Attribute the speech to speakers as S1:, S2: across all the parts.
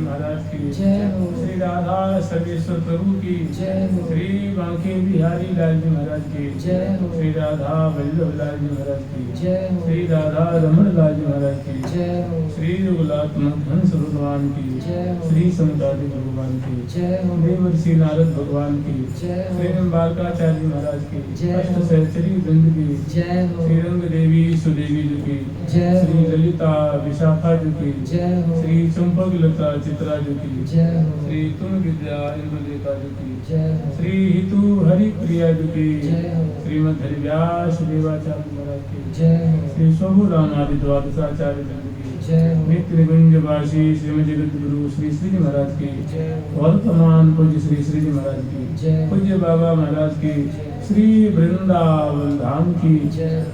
S1: महाराज की श्री राधा सर्वेश्वर प्रभु की श्री बांके बिहारी लाल जी महाराज की श्री राधा वल्लभ लाल जी महाराज की श्री राधा रमण लाल जी महाराज की श्री रघुनाथ हंस भगवान की श्री समतादि भगवान की देवर्षि नारद भगवान की श्री बालकाचार्य महाराज की अष्ट सहचरी वृंद की श्री रंग देवी सुदेवी जी की श्री ललिता विशाखा जी की श्री चंपक लता चित्रा जी की श्री तुम विद्या इंद्रलेखा जी की श्री हितु हरि प्रिया जी की श्रीमद हरिव्यास देवाचार्य महाराज की श्री शोभु राम आदि द्वादशाचार्य जी की नित्य निकुंज वासी श्रीमद जगत गुरु श्री श्री महाराज की वर्तमान पूज्य श्री श्री महाराज की पूज्य बाबा महाराज की श्री वृंदावन धाम की जय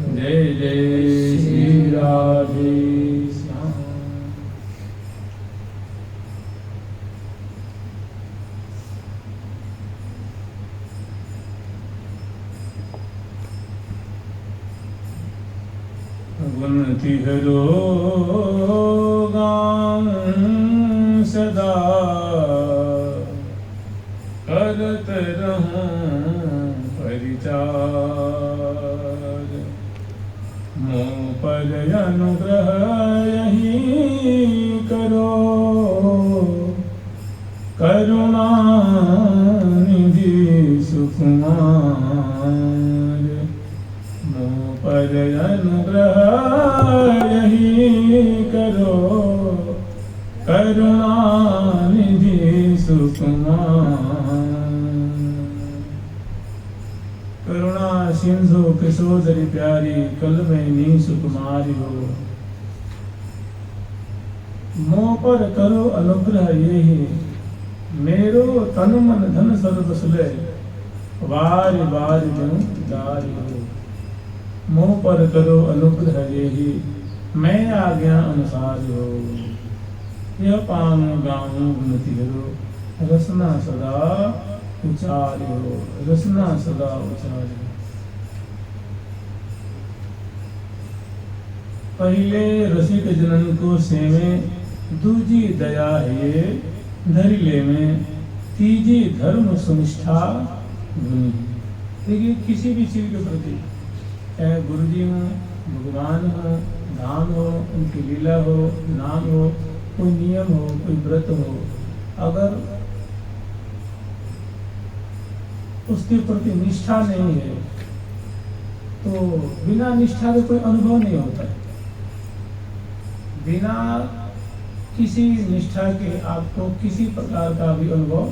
S1: जय श्री राधे गुणति हरो गाम सदा करत रहूं परिचार मोह पर अनुग्रह यही करो करुणा निधि सुकुमार मोह पर अनुग्रह यही करो करुणा निधि सुकुमार करुणा सिंधु किशोदरी प्यारी कलमैनी सुकुमारी हो मोह पर करो अनुग्रह यही मेरो तन मन धन सर्व सुले वार वार जनु दारी हो। मोह पर करो अनुग्रह ही, मैं आज्ञा अनुसार हो। यह पाऊँ गाऊँ उन्नति करो, रसना सदा उचार हो, रसना सदा उचार हो। पहले रसिक जनन को सेवे, दूजी दया है धरि ले में, तीजी धर्म सुनिष्ठा गुनी। देखिए किसी भी चीज के प्रति, चाहे गुरु जी हो, भगवान हो, धाम हो, उनकी लीला हो, नाम हो, कोई नियम हो, कोई व्रत हो, अगर उसके प्रति निष्ठा नहीं है तो बिना निष्ठा के कोई अनुभव नहीं होता है। बिना किसी निष्ठा के आपको किसी प्रकार का भी अनुभव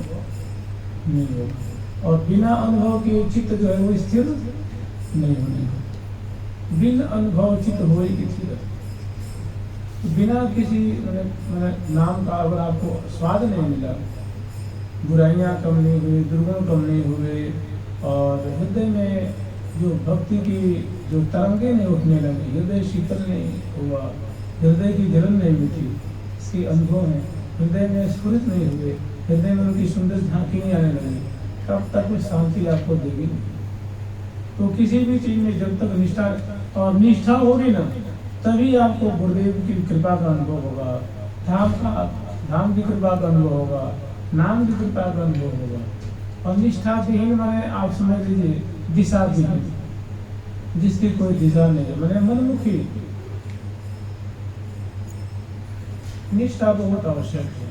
S1: नहीं होगा, और बिना अनुभव के चित्त जो है वो स्थिर नहीं होने का। बिन अनुभव चित्त होए की स्थिर, बिना किसी नाम का अगर आपको स्वाद नहीं मिला, बुराइयां कम नहीं हुई, दुर्गुण कम नहीं हुए, और हृदय में जो भक्ति की जो तरंगे नहीं उठने लगी, हृदय शीतल नहीं हुआ, हृदय की जलन नहीं मिटी, इसके अनुभव है। हृदय में स्फुरित नहीं हुए, हृदय में उनकी सुंदर झांकी नहीं आने लगी, तब तक वो शांति आपको देगी। तो किसी भी चीज में जब तक निष्ठा और निष्ठा होगी ना, तभी आपको गुरुदेव की कृपा का अनुभव होगा, धाम की कृपा का अनुभव होगा, नाम की कृपा का अनुभव होगा। और निष्ठा विहीन माने आप समझ लीजिए दिशा विहीन, जिसकी कोई दिशा नहीं है, माने मनमुखी। निष्ठा बहुत आवश्यक है,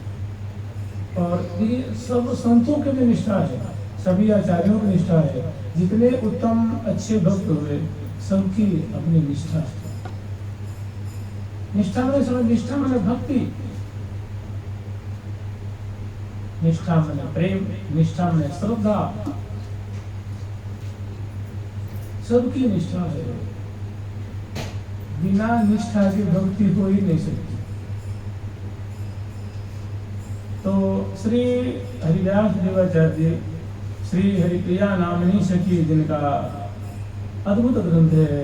S1: और ये सब संतों के भी निष्ठा है, सभी आचार्यों की निष्ठा है। जितने उत्तम अच्छे भक्त हुए सबकी अपनी निष्ठा है। निष्ठा में समझ, निष्ठा माने भक्ति, निष्ठा माने प्रेम, निष्ठा माने श्रद्धा, सबकी निष्ठा है। बिना निष्ठा की भक्ति हो ही नहीं सकती। तो श्री हरिदास देवाचार्य श्री हरिप्रिया नामनी सखी, जिनका अद्भुत ग्रंथ है,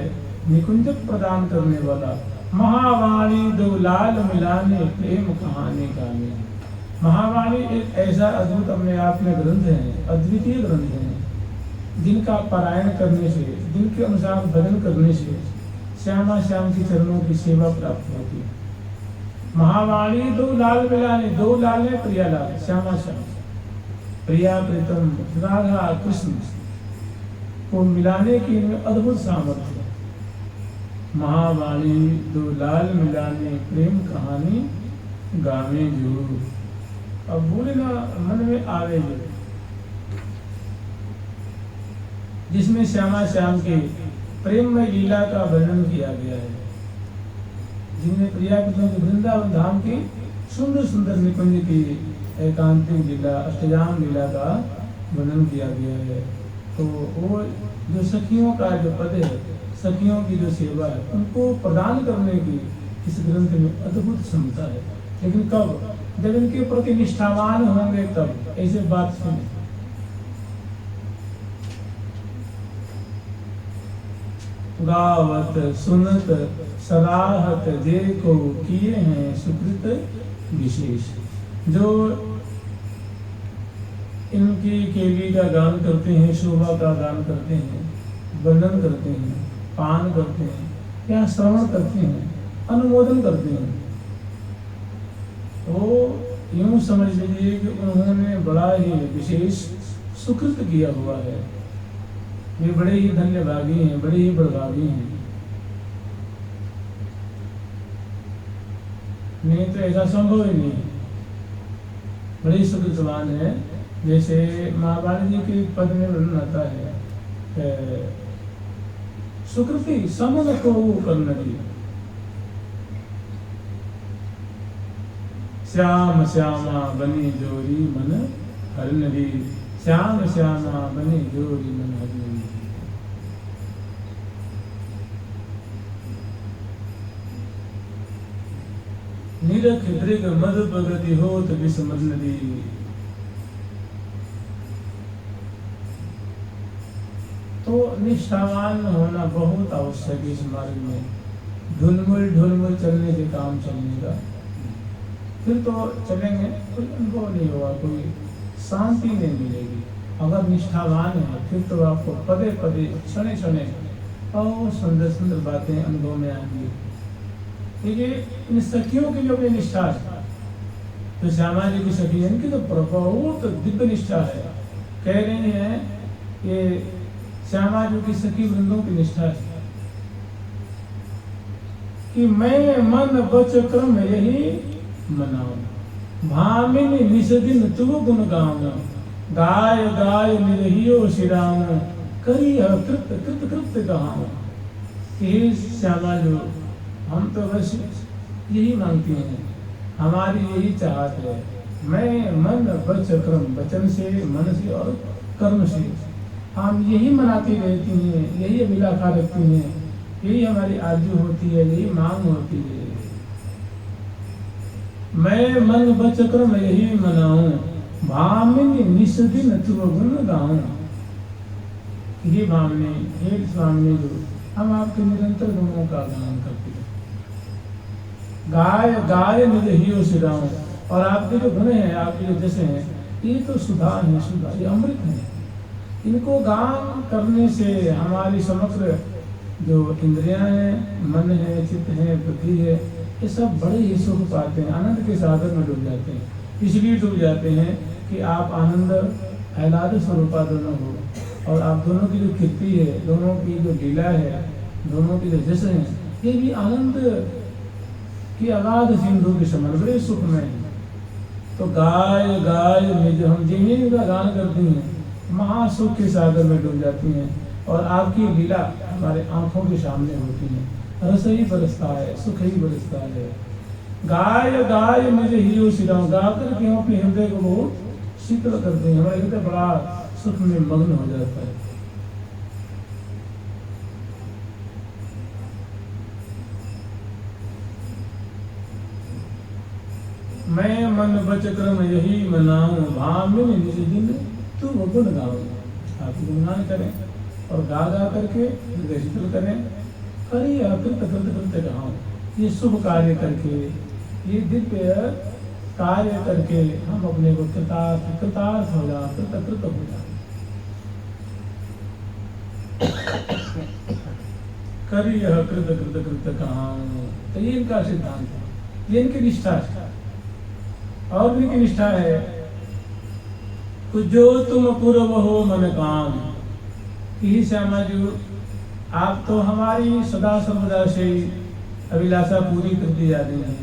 S1: निकुंज प्रदान करने वाला, महावाणी दो लाल मिलाने प्रेम कहानी गाने। महावाणी एक ऐसा अद्भुत अपने आप में ग्रंथ है, अद्वितीय ग्रंथ है, जिनका पारायण करने से, जिनके अनुसार भजन करने से श्यामा श्याम के चरणों की सेवा प्राप्त होती है। महावाणी दो लाल मिलाने, दो लाल है प्रिया लाल, श्यामा श्याम, प्रिया प्रीतम राधा कृष्ण को मिलाने की इनमें अद्भुत सामर्थ्य है। महावाणी दो लाल मिलाने प्रेम कहानी गावे जो। अब बोले ना मन में आवे जो, जिसमें श्यामा श्याम के प्रेम में लीला का वर्णन किया गया है, जिनमें प्रिया वृंदावन धाम की सुंदर सुंदर निकुंज की एकांतिक लीला, अष्टयाम लीला का वर्णन किया गया है। तो वो जो सखियों का जो पद है, सखियों की जो सेवा है, उनको प्रदान करने की इस ग्रंथ में अद्भुत क्षमता है। लेकिन कब? जब इनके प्रति निष्ठावान होंगे तब ऐसे बात सुने। गावत सुनत सराहत जे को किए हैं सुकृत विशेष। जो इनकी केली का गान करते हैं, शोभा का गान करते हैं, वर्णन करते हैं, पान करते हैं या श्रवण करते हैं, अनुमोदन करते हैं, तो यूं समझ लीजिए कि उन्होंने बड़ा ही विशेष सुकृत किया हुआ है। वे बड़े ही धन्यभागी हैं, बड़े ही बड़भागी हैं। नहीं तो ऐसा संभव ही नहीं। बड़ी सुकृतवान है। जैसे महावाणी जी के पद में वर्णन आता है, सुकृति समन को कर्णरी, श्याम श्यामा बनी जोरी मन हरनरी, श्याम श्यामा बनी जोरी मन हरनरी। निरख दृग मद भगति होत विस्मरण दी। तो निष्ठावान होना बहुत आवश्यक है इस मार्ग में। ढुलमुल चलने से काम चलेगा, फिर तो चलेंगे, कोई अनुभव नहीं होगा, कोई शांति नहीं मिलेगी। अगर निष्ठावान है फिर तो आपको पदे पदे क्षणे क्षणे और सुंदर सुंदर बातें अनुभव में आएंगी। देखिए इन सखियों की जो अपनी निष्ठा है, तो श्यामा जी की सखी है, इनकी तो बहुत दिव्य निष्ठा है। कह रही है कि श्यामा जी की सखी वृंदों की निष्ठा है कि मैं मन बच क्रम यही मनाऊं, भामिनी निस दिन तू गुण गाऊं, गाय गाय निरहियो शिराऊं, करी कृत कृत कृत कहाऊं। ये श्यामा जो हम तो बस यही मांगती हैं, हमारी यही चाहत है। मैं मन बच क्रम, वचन से, मन से और कर्म से हम यही मनाती रहती हैं, यही अभिलाषा रखती हैं, यही हमारी आरज़ू होती है, यही मांग होती है। मैं मन बच क्रम यही मनाऊं, भामिनी निस दिन तू गुण गाऊं। ये भामिनी, हे स्वामी जो हम आपके निरंतर गुणों का गान करते हैं। गाय गाय निरहियो सिराऊं, और आपके जो गुण हैं, आपके जो जैसे हैं, ये तो सुधा है, सुधा, ये अमृत है। इनको गान करने से हमारी समग्र जो इंद्रियां हैं, मन है, चित्त है, बुद्धि है, ये सब बड़े ही सुख पाते हैं, आनंद के सागर में डूब जाते हैं। इसलिए डूब जाते हैं कि आप आनंद आह्लाद स्वरूपा दोनों हो, और आप दोनों की जो कीर्ति है, दोनों की जो लीला है, दोनों की जो जश्न है, ये भी आनंद की अगाध सिंधु के समान बड़े सुख में है। तो गाय गाय में जो हम जिन्हें का गान करती हैं, महासुख के सागर में डूब जाती हैं, और आपकी लीला हमारे आंखों के सामने होती है। रस ही बरसता है, सुख ही बरसता है। गाय गाय मुझे ही सिराऊं, गा कर के हम अपने हृदय को बहुत शीतल करते हैं, हमारा हृदय बड़ा सुख में मग्न हो जाता है। मैं मन बच क्रम यही मनाऊं, भामिनी निज दिन तू गुण गाऊं। आप गुणगान करें और गा गा करके हृदय शीतल करें, करिए कृत कृत कृत कहाऊं। ये शुभ कार्य करके, ये दिव्य कार्य करके हम अपने को कृतार्थ हो जाए, कृतकृत हो जाए। करिए कृत कृत कृत कहाऊं, तो ये इनका सिद्धांत है, ये इनकी निष्ठा है। और भी की निष्ठा है, जो तुम पूर्व हो मन काम। यही श्यामा जी, आप तो हमारी सदा सर्वदा से अभिलाषा पूरी करती जा रही है,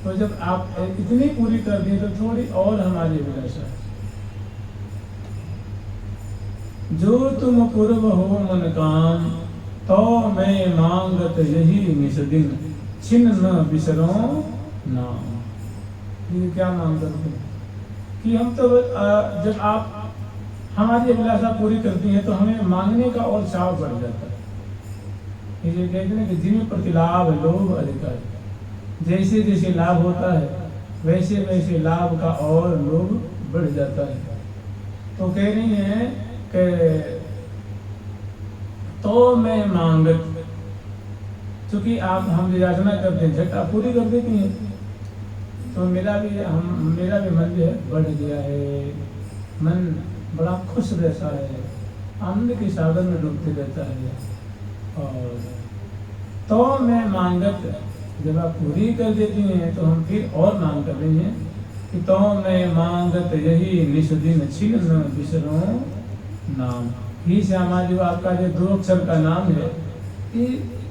S1: तो जब आप इतनी पूरी कर दी तो थोड़ी और हमारी अभिलाषा। जो तुम पूर्व हो मन काम, तो मैं मांगत यही निस दिन, छिन न बिसरो नाम। ये क्या मांग करते हैं कि हम तो जब आप हमारी अभिलाषा पूरी करती हैं तो हमें मांगने का और चाव बढ़ जाता है। ये कहते हैं कि जिन प्रति लाभ लोभ अधिकार, जैसे जैसे लाभ होता है वैसे वैसे लाभ का और लोभ बढ़ जाता है। तो कह रही हैं कि तो मैं मांगत, चूंकि आप हम याचना करते हैं, झट आप पूरी कर देती हैं, तो मेरा भी मन जो है बढ़ गया है, मन बड़ा खुश रहता है, आनंद के सागर में डूबते रहता है। और तो मैं मांगत, जब आप पूरी कर देती हैं तो हम फिर और मांग कर रही हैं कि तो मैं मांगत यही निस दिन छिन न बिसरो नाम। ही श्यामा जो आपका जो 2 अक्षर का नाम है, ये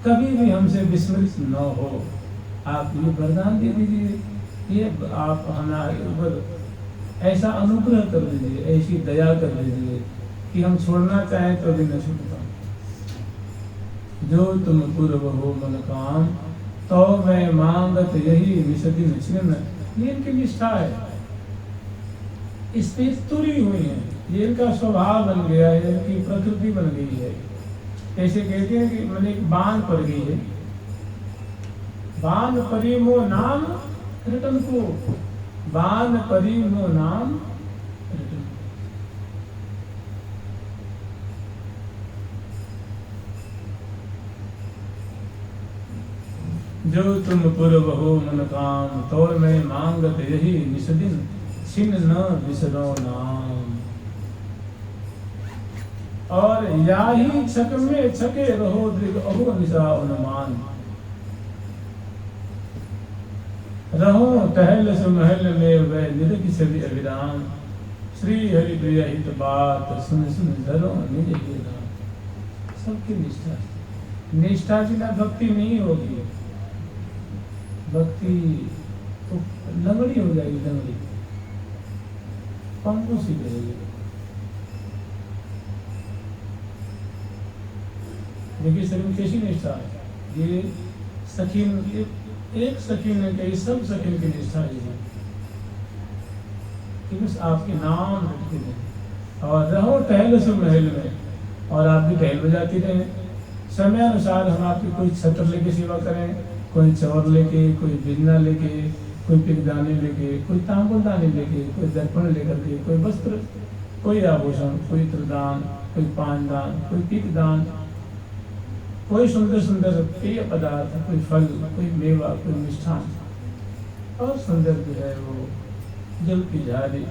S1: कभी भी हमसे विस्मृत न हो। आप ये वरदान दे दीजिए, ये आप हमारे ऊपर ऐसा अनुग्रह कर दीजिए, ऐसी दया कर दीजिए कि हम छोड़ना चाहें तो भी न छूट पाए। जो तुम पूर्व हो मन काम, तो मैं मांगत यही निसदिन छिन्न। ये इनकी निष्ठा है, इस पे तुरी हुई है, ये इनका स्वभाव बन गया है, इनकी प्रकृति बन गई है। ऐसे कहते हैं कि मैंने एक बांध पड़ गई है, बांध परी मो नाम रटन को, बांध परी मो नाम रटन। जो तुम पूर्व हो मन काम, तोर मैं मांगत यही निसदिन, छिन न बिसरो नाम। और याही छक में छके रहो दृग अहो निशा अनुमान। रहो टहल सुमहल में वह निरख सभी अभिराम। श्री हरि प्रिय हित बात, सुन सुन धरो निज ही नाम। सबकी निष्ठा, निष्ठा बिना भक्ति नहीं होगी। भक्ति तो लंगड़ी हो जाएगी, लंगड़ी पंगु सी रहेगी। देखिए शरीर कैसी निष्ठा है। ये सखीन, एक सखीन ने कही, सब सखीन की निष्ठा है कि बस आपके नाम रटते रहे और रहो टहल सो महल में। और आप भी टहल बजाती रहे। समय अनुसार हम आपकी कोई छत्र लेके सेवा करें, कोई चौर लेके, कोई बिजना लेके, कोई पिगदानी लेके, कोई तांबुलदानी लेके, कोई दर्पण लेकर के, कोई वस्त्र, कोई आभूषण, कोई त्रदान, कोई पानदान, कोई पिगदान, कोई सुंदर सुंदर पेय पदार्थ, कोई फल, कोई मेवा, कोई मिष्ठान, और सुंदर जो है वो जल की झाड़ी।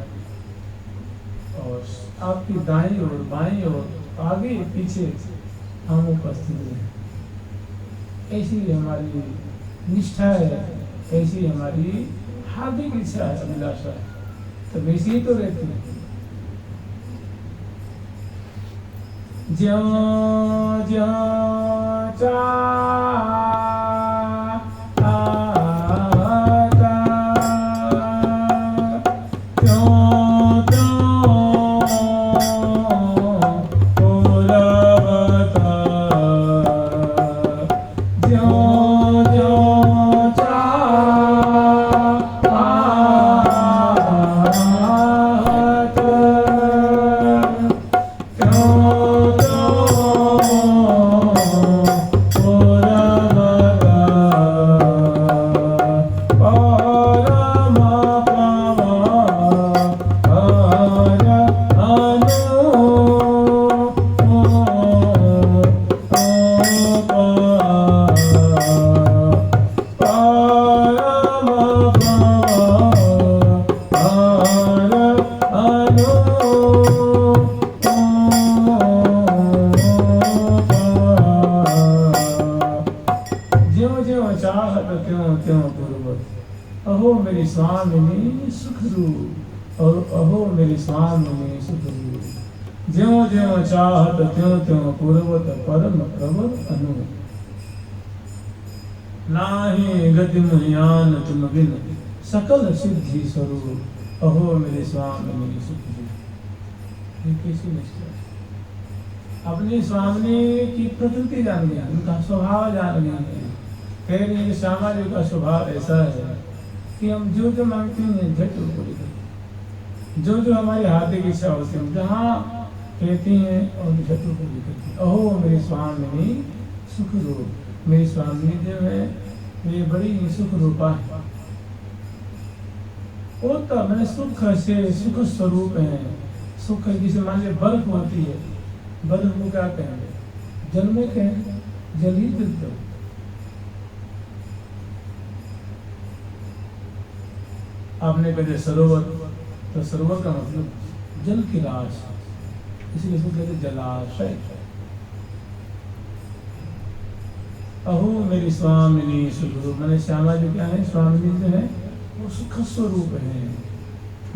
S1: और आपकी दाईं ओर, बाईं ओर, आगे पीछे हम उपस्थित हैं। ऐसी हमारी निष्ठा है, ऐसी हमारी हार्दिक इच्छा है, अभिलाषा है। तो वैसे ही तो रहते हैं। ज्यों ज्यों चाहता त्यों त्यों पुरवता। ज्यों ज्यों चाहता अहो मेरी स्वामिनी सुख रूप, और अहो मेरी स्वामिनी सुख रूप। ज्यों ज्यों चाहत त्यों त्यों पूर्वत परम प्रवर अनु। नाही गति मुहियान तुम बिन, सकल सिद्धि स्वरूप। अहो मेरे स्वामिनी सुख रूप। ये कैसी निष्ठा, अपनी स्वामिनी की प्रकृति जान गया, उनका स्वभाव जान गया। कह रही है श्यामा जी का स्वभाव ऐसा है कि हम जो जो मांगते हैं झट पूरी करते, जो जो हमारी हार्दिक इच्छा होती है जहाँ कहती हैं और झट पूरी करती है। अहो मेरी स्वामिनी सुख रूप। मेरी स्वामिनी जो है ये बड़ी सुख रूपा है। वो तो मैंने सुख से सुख स्वरूप है। सुख जिसे मान लीजिए बर्फ होती है, बर्फ को क्या कहेंगे, जल में कहेंगे, जल ही जल दो। आपने कहे सरोवर, तो सरोवर का मतलब जल की राश, इसलिए इसको कहते जलाशय। अहो मेरी स्वामिनी सुख रूप। मैंने श्यामा जी क्या है, स्वामिनी जो है वो सुख स्वरूप है।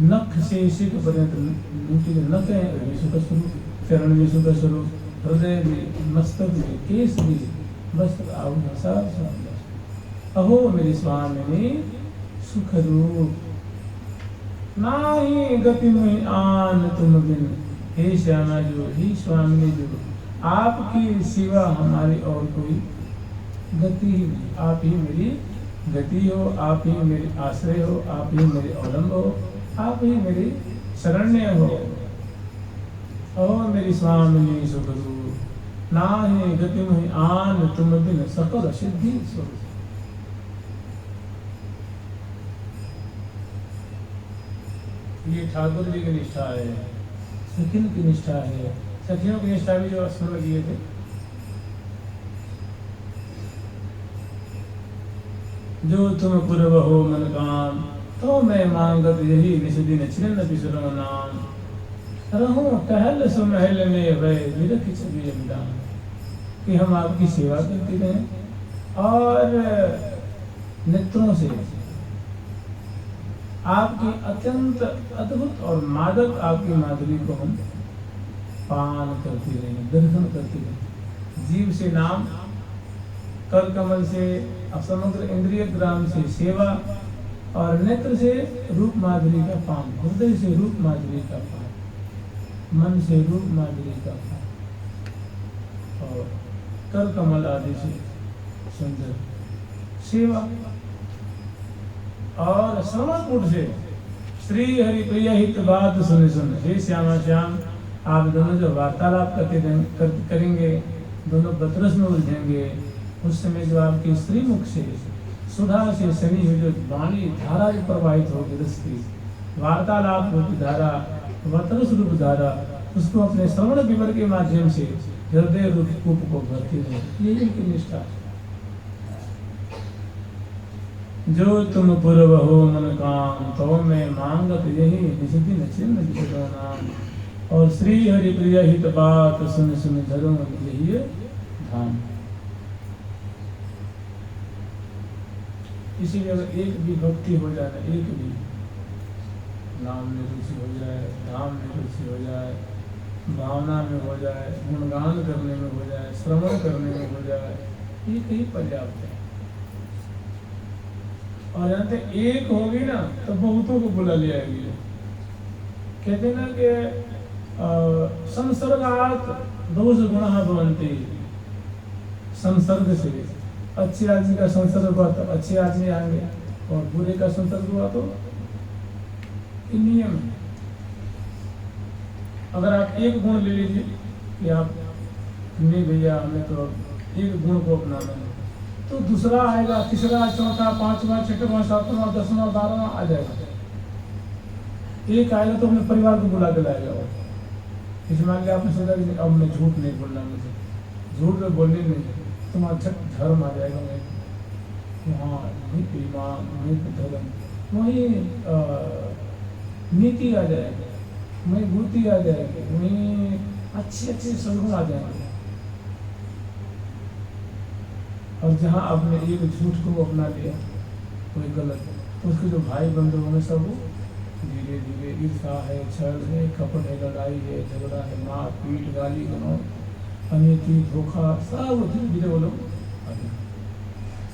S1: नख से सिख पर्यंत उनके जो नख है वो सुख स्वरूप, चरण भी सुख स्वरूप, हृदय में, मस्तक में, केस भी, वस्त्र आभूषण सब। अहो मेरी स्वामिनी सुख रूप। नाही गति में आन तुम बिन। हे श्यामा जो, ही स्वामिनी जो, आपकी सिवा हमारी और कोई गति ही नहीं। आप ही मेरी गति हो, आप ही मेरी आश्रय हो, आप ही मेरे अवलंब हो, आप ही मेरी शरण्य हो। ओ मेरी स्वामिनी सुख रूप। नाही गति में आन तुम बिन, सकल सिद्धि स्वरूप। ये ठाकुर जी की निष्ठा है, सखिन की निष्ठा है। सखियों की निष्ठा भी जो स्मरण किए थे, जो तुम पूर्व हो मन काम, तो मैं मांगत यही निस दिन छिन्न बिसरो नाम। रहूं टहल सुमहल में वह विरख छवि अभिदान, कि हम आपकी सेवा करते रहें और नेत्रों से आपकी अत्यंत अद्भुत और मादक आपकी माधुरी को हम पान करते रहें, दर्शन करते रहें। जीव से नाम, कर कमल से समग्र इंद्रिय ग्राम से सेवा, और नेत्र से रूप माधुरी का पान, हृदय से रूप माधुरी का पान, मन से रूप माधुरी का पान, और कर कमल आदि से सुंदर सेवा, और श्रवणपुर से श्री हरि प्रिय हित बात सुन सुन। हे श्यामा श्याम, आप दोनों जो वार्तालाप करेंगे, दोनों बतरस में उलझेंगे, उस समय जो आपके स्त्री मुख से सुधा से सनी हुई जो वाणी धारा जो प्रवाहित होगी, रस की वार्तालाप रूप धारा, बतरस रूप धारा, उसको अपने श्रवण विवर के माध्यम से हृदय रूप कूप को भरती रहे। ये इनकी निष्ठा। जो तुम पूर्व हो मन काम, तो मैं मांगत यही निशिदिन छिन्न बिसरो नाम। और श्री हरि प्रिय हित बात सुन सुन धरो यही धाम। इसीलिए अगर एक भी भक्ति हो जाए, एक भी नाम में रुचि हो जाए, धाम में रुचि हो जाए, भावना में हो जाए, गुणगान करने में हो जाए, श्रवण करने में हो जाए, एक ही पर्याप्त है। और जानते एक होगी ना तो बहुतों को बुला ले आएगी। कहते ना कि संसर्गात दोष गुण भवन्ति, संसर्ग से अच्छे आदमी का संसर्ग हुआ तो अच्छे आदमी आएंगे, और बुरे का संसर्ग हुआ तो नियम है। अगर आप एक गुण ले लीजिए कि आप नहीं भैया हमें तो एक गुण को अपनाना है, तो दूसरा आएगा, तीसरा, चौथा, पांचवा, छठवां, सातवां, 10वां, 12वां आ जाएगा। एक आएगा तो अपने परिवार को बुला के लाएगा। वो इस मान लिया आपने सोचा कि अब मैं झूठ नहीं बोलना, मुझे झूठ में बोलने नहीं, तुम्हारा झट धर्म आ जाएगा। मैं हाँ नित ईमान, नित धर्म, वही नीति आ जाएगी, वही बुद्धि आ जाएगी, वही अच्छे अच्छे सद्गुण आ जाएंगे। और जहाँ आपने एक झूठ को अपना लिया, कोई गलत, तो उसके जो भाई बंधु होंगे सब धीरे धीरे ईर्षा है, छल है, कपट है, लड़ाई है, झगड़ा है, मार पीट, गाली गलौज, अनिति, धोखा, सब धीरे धीरे वो लोग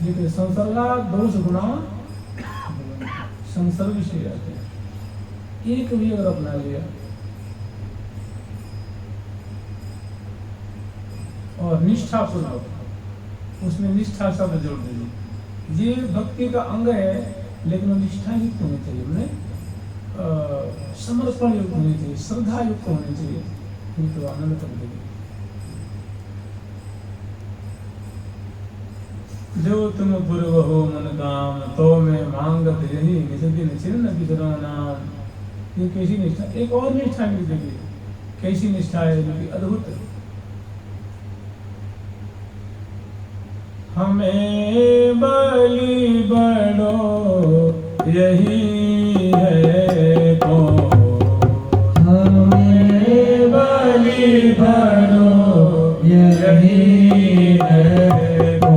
S1: लेकिन संसर्गा दोष गुना संसर्ग से जाते हैं। एक भी अगर अपना लिया और निष्ठा पूर्वक, उसमें निष्ठा शब्द जोड़ दीजिए। ये भक्ति का अंग है, लेकिन वो निष्ठा युक्त होनी चाहिए, उन्हें समर्पण युक्त होनी चाहिए, श्रद्धा युक्त होनी चाहिए, नहीं तो आनंद कर देगी। जो तुम पूर्व हो मन काम, तो मैं मांगत यही निशिदिन छिन्न बिसरो नाम। ये कैसी निष्ठा, एक और निष्ठा मिल जाएगी। कैसी निष्ठा है जो कि अद्भुत है। हमें बलि बड़ो यही है को, हमें बलि बड़ो यही है को,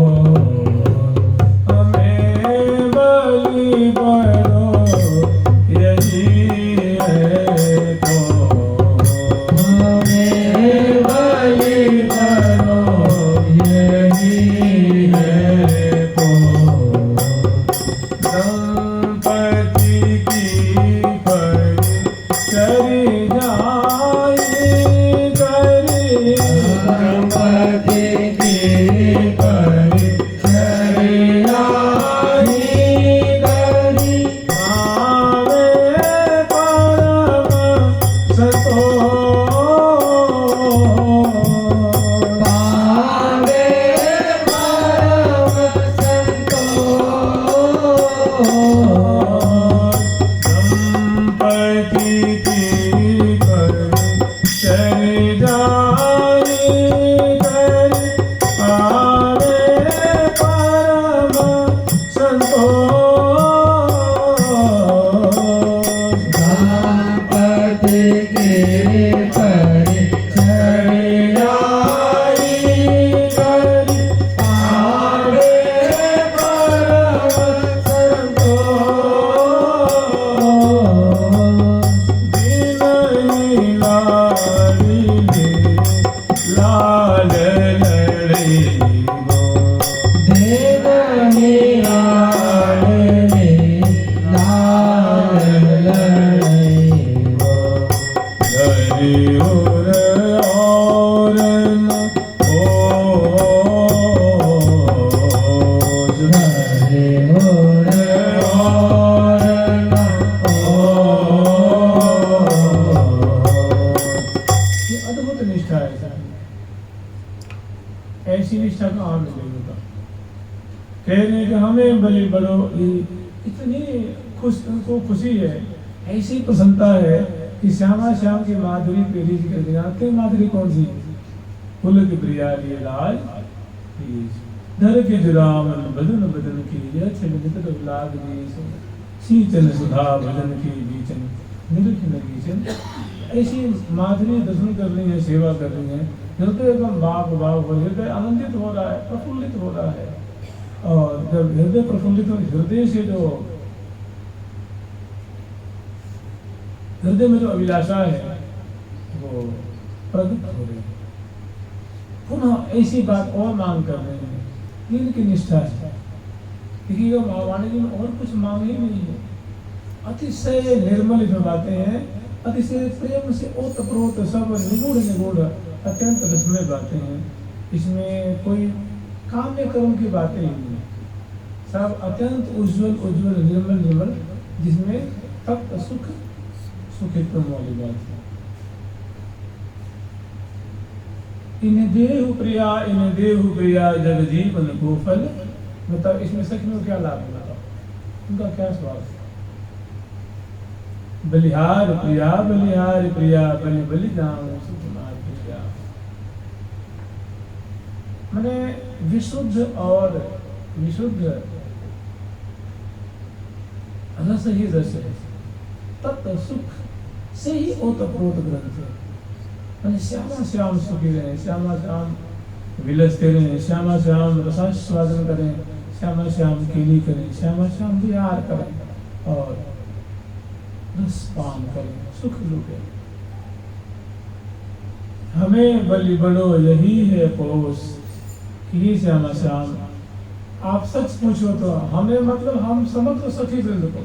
S1: हमें बलि बड़ो यही है को, हमें बलि बड़ो यही है को। दंपति की परिचरी जाई करी, दंपति की परिचरी जाई करी, पावे परम सतो, पावे परम दंपति की परिचरी जाई करी, ऐसी निष्ठा कहाँ मिलेगी? कह रहे हैं कि हमें बलि बड़ो, इतनी उनको खुशी है, ऐसी प्रसन्नता है कि श्यामा श्याम की माधुरी पे रीझ कर जानते माधुरी कौन सी? फूल की प्रिया लिए लाल धर के जुरावन बदन बदन की यह छल लाग सींचन सुधा भजन की बीचन निरीचन। ऐसी माधुरी दर्शन कर रही है, सेवा कर रही है, हृदय एकदम बाप बाप हो, हृदय आनंदित हो रहा है, प्रफुल्लित हो रहा है। और जब हृदय प्रफुल्लित हो, हृदय से जो हृदय में जो अभिलाषा है वो प्रकट हो रही है। पुनः ऐसी बात और मांग कर रहे हैं, इनकी निष्ठा है। देखिएगा महावाणी जी में और कुछ मांग ही नहीं है, अतिशय निर्मल जो बातें हैं, अतिशय प्रेम से ओतप्रोत सब निगूढ़ निगूढ़ अत्यंत रसमय बातें हैं। इसमें कोई काम्य कर्म की बातें ही नहीं है, सब अत्यंत उज्जवल उज्जवल निर्मल निर्मल, जिसमें तत्व सुख सुखित्व वाली बात है। इन देहु प्रिया जग जीवन को फल। मतलब इसमें सच में क्या लाभ है, उनका क्या स्वाद है? बलिहार प्रिया बलि बलि जाऊं सुकुमार प्रिया। मैंने विशुद्ध और विशुद्ध रस ही रस है, तत्व सुख से ही ओतप्रोत ग्रंथ है। मैंने श्यामा श्याम सुखी रहे, श्यामा श्याम विलसते रहे, श्यामा श्याम रसास्वादन करें, श्यामा श्याम केली करें, श्यामा श्याम विहार करें और रस पान करें, सुख लुटे। हमें बलि बड़ो यही है पोष कि श्यामा श्याम। आप सच पूछो तो हमें मतलब हम समग्र सखी वृंद को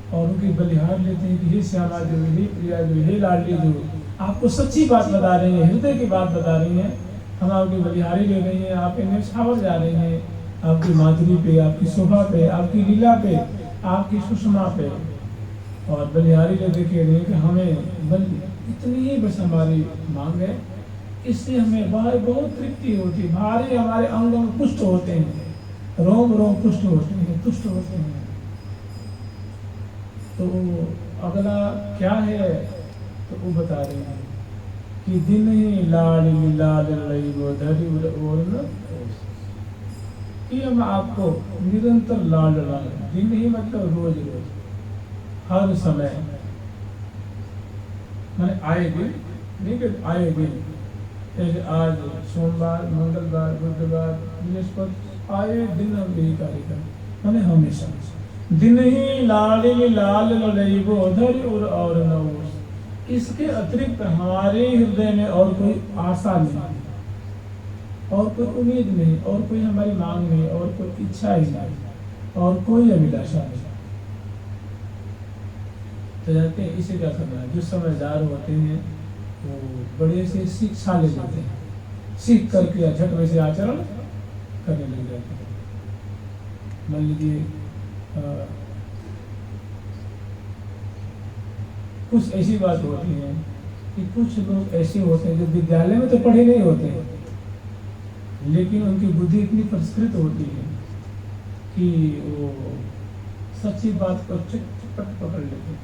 S1: और उनकी बलिहार लेते हैं कि हे श्यामा जो, हे प्रिया जो, हे लाडली जो, आपको सच्ची बात बता रही है, हृदय की बात बता रही है। हम आपकी बलिहारी ले रही हैं, आप इन्हें छावर जा रही हैं, आपकी माधुरी पे, आपकी शोभा पे, आपकी लीला पे, आपकी सुषमा पे। और बलिहारी लेते कह रही है कि हमें बल इतनी ही बस हमारी मांग है, इससे हमें बहुत तृप्ति होती है, भारी हमारे अंग अंग पुष्ट होते हैं, रोम रोम पुष्ट होते हैं, तुष्ट होते हैं। तो अगला क्या है तो वो बता रहे हैं कि दिन ही लाल लाल वो धरी और न, कि हम आपको निरंतर लाल लाल, दिन ही मतलब रोज रोज, हर समय, मैंने आए दिन, नहीं कि आए दिन, जैसे आज सोमवार, मंगलवार, बुधवार, बृहस्पति, आए दिन हम यही कार्य करें, मैंने हमेशा दिन ही लाल लाल लड़ो धर और न। इसके अतिरिक्त हमारे हृदय में और कोई आशा नहीं, और कोई उम्मीद नहीं, और कोई हमारी मांग नहीं, और कोई इच्छा ही नहीं, और कोई अभिलाषा नहीं। तो जानते हैं इसे क्या करना है? जो समझदार होते हैं वो बड़े से शिक्षा ले लेते हैं, सीख करके झट में से आचरण करने लग जाते हैं। मान लीजिए कुछ ऐसी बात होती है कि कुछ लोग ऐसे होते हैं जो विद्यालय में तो पढ़े नहीं होते हैं, लेकिन उनकी बुद्धि इतनी परिष्कृत होती है कि वो सच्ची बात को चटपट पकड़ लेते हैं।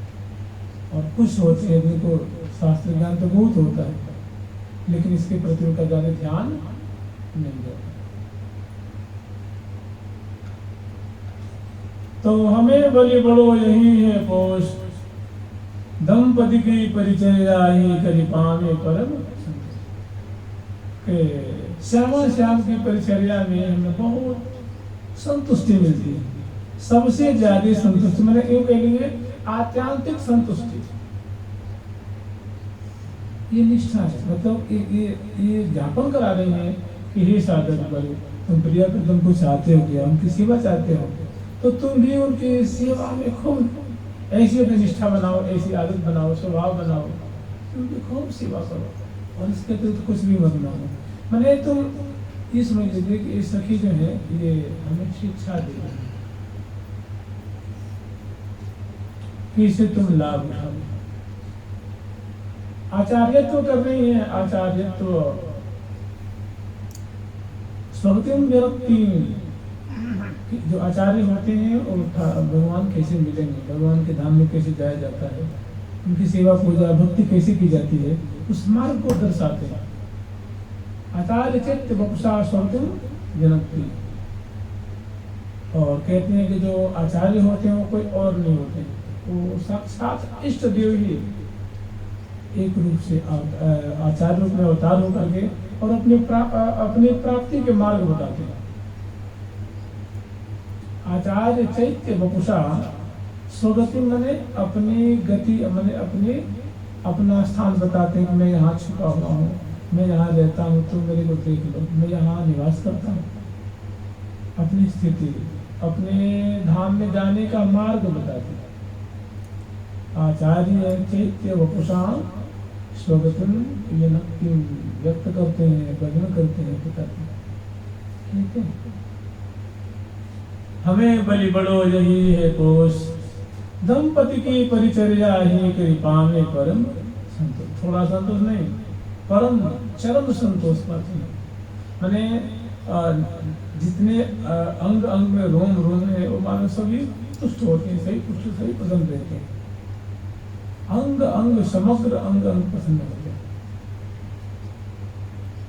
S1: और कुछ होते हैं जिनको शास्त्र ज्ञान तो बहुत होता है, लेकिन इसके प्रति उनका ज्यादा ध्यान नहीं देता। तो हमें बलि बड़ो यही है पोष, दंपति की परिचर्या ही करी पावे परम। श्यामा श्याम की परिचर्या में हमें बहुत संतुष्टि मिलती है, सबसे ज्यादा संतुष्टि, मैंने यूं कह लीजिए आत्यांतिक संतुष्टि। ये निष्ठा है, मतलब ये ज्ञापन करा रहे हैं कि हे साधक बलि, तुम प्रिया को तुम कुछ चाहते हो क्या, उनकी सेवा चाहते हो, तो तुम भी उनकी सेवा में खूब ऐसी अपनी निष्ठा बनाओ, ऐसी आदत बनाओ, स्वभाव बनाओ, उनकी खूब सेवा करो, और इसके अतिरिक्त कुछ भी मत मांगो। मैंने तुम ये समझ लीजिए कि ये सखी जो है ये हमें शिक्षा दे रही है कि इससे तुम लाभ उठाओ। आचार्यत्व कर रही है, आचार्यत्व स्वगतिम विरक्ति, जो आचार्य होते हैं और भगवान कैसे मिलेंगे, भगवान के धाम में कैसे जाया जाता है, उनकी सेवा पूजा भक्ति कैसे की जाती है, उस मार्ग को दर्शाते हैं। आचार्य चैत्य वपुषा स्वगतिम जनकती, और कहते हैं कि जो आचार्य होते हैं वो कोई और नहीं होते, वो साक्षात इष्ट देव ही एक रूप से आचार्य रूप में अवतार होकर के और अपने प्राप्ति के मार्ग बताते हैं। आचार्य चैत्य वपुषा स्वगति माने अपनी गति, माने अपना स्थान बताते हैं कि मैं यहाँ छुपा हुआ हूँ, मैं यहाँ रहता हूँ, तुम मेरे को देख लो, मैं यहाँ निवास करता हूँ। अपनी स्थिति, अपने धाम में जाने का मार्ग बताते हैं। आचार्य चैत्य वपुषा स्वगतिम जनकती, व्यक्त करते हैं, वर्णन करते हैं, बताते हैं। ठीक है। हमें बलि बड़ो यही है कोष, दंपति की परिचर्या ही कृपा में परम संतोष। थोड़ा संतोष नहीं, परम चरम संतोष पाते हैं। माने जितने अंग अंग में रोम रोम है वो मानो सभी तुष्ट होते हैं, सही पुष्ट सही पसंद रहते हैं। अंग अंग समग्र अंग अंग पसंद होते हैं।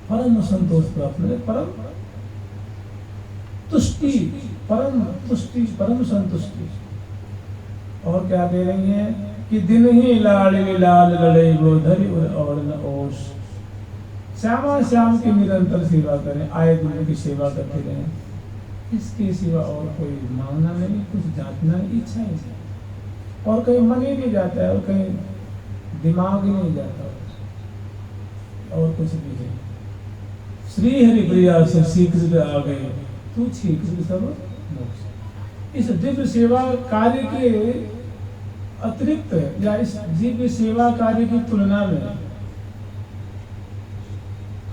S1: परम संतोष प्राप्त है, परम तुष्टि, परम तुष्टि, परम संतुष्टि। और क्या दे रही है कि दिन ही लाडली लाल लड़े वो धरि और न ओस। श्यामा श्याम की निरंतर सेवा करें, आए दिन की सेवा करते रहें, इसके सिवा और कोई मांगना नहीं, कुछ जांचना इच्छा ही नहीं, और कहीं मन ही नहीं जाता है, और कहीं दिमाग ही नहीं जाता, और कुछ भी है। श्री हरि प्रिया से शीघ्र आ गए, तू शीघ्र सब मोक्ष। इस दिव्य सेवा कार्य के अतिरिक्त या इस दिव्य सेवा कार्य की तुलना में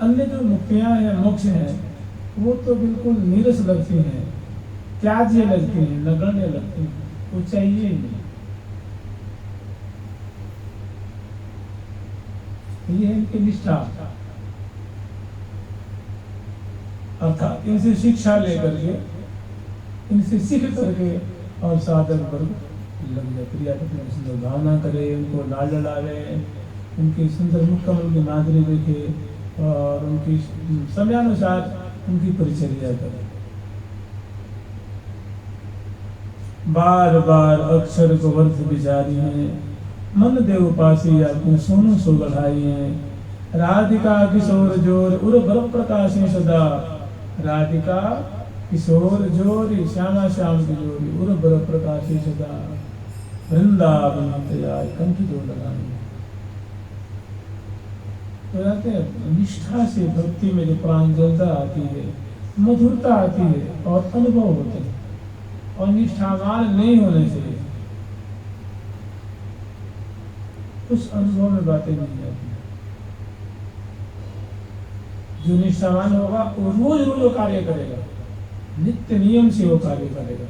S1: अन्य जो मुक्तियां हैं, मोक्ष हैं, वो तो बिल्कुल नीरस लगती हैं, त्याज्य लगती हैं, नगण्य लगती हैं, वो चाहिए ही नहीं। ये है इनकी निष्ठा, अर्थात इनसे शिक्षा लेकर के, इनसे सीख करके और साधन पर लग जाए, प्रिया पत्नी सुंदर भावना करे, उनको लाड लड़ावे, उनकी सुंदर मुख कमल की माधुरी देखे और उनकी समयानुसार उनकी परिचर्या करे। बार बार अक्षर को वर्ष विचारी है, मन देव पासी आपको सोनो सो बढ़ाई है। राधिका किशोर जोर उर बर प्रकाशे सदा, राधिका किशोर जोरी श्यामा श्याम की जोरी उर बर प्रकाशे सदा। वृंदावन तैयार कंठ जो लगाए, तो जाते हैं निष्ठा से भक्ति में जो प्रांजलता आती है, मधुरता आती है और अनुभव होते हैं, और निष्ठावान नहीं होने से उस अनुभव में बातें नहीं जाती। जो निष्ठावान होगा वो रोज रोज कार्य करेगा, नित्य नियम से वो कार्य करेगा।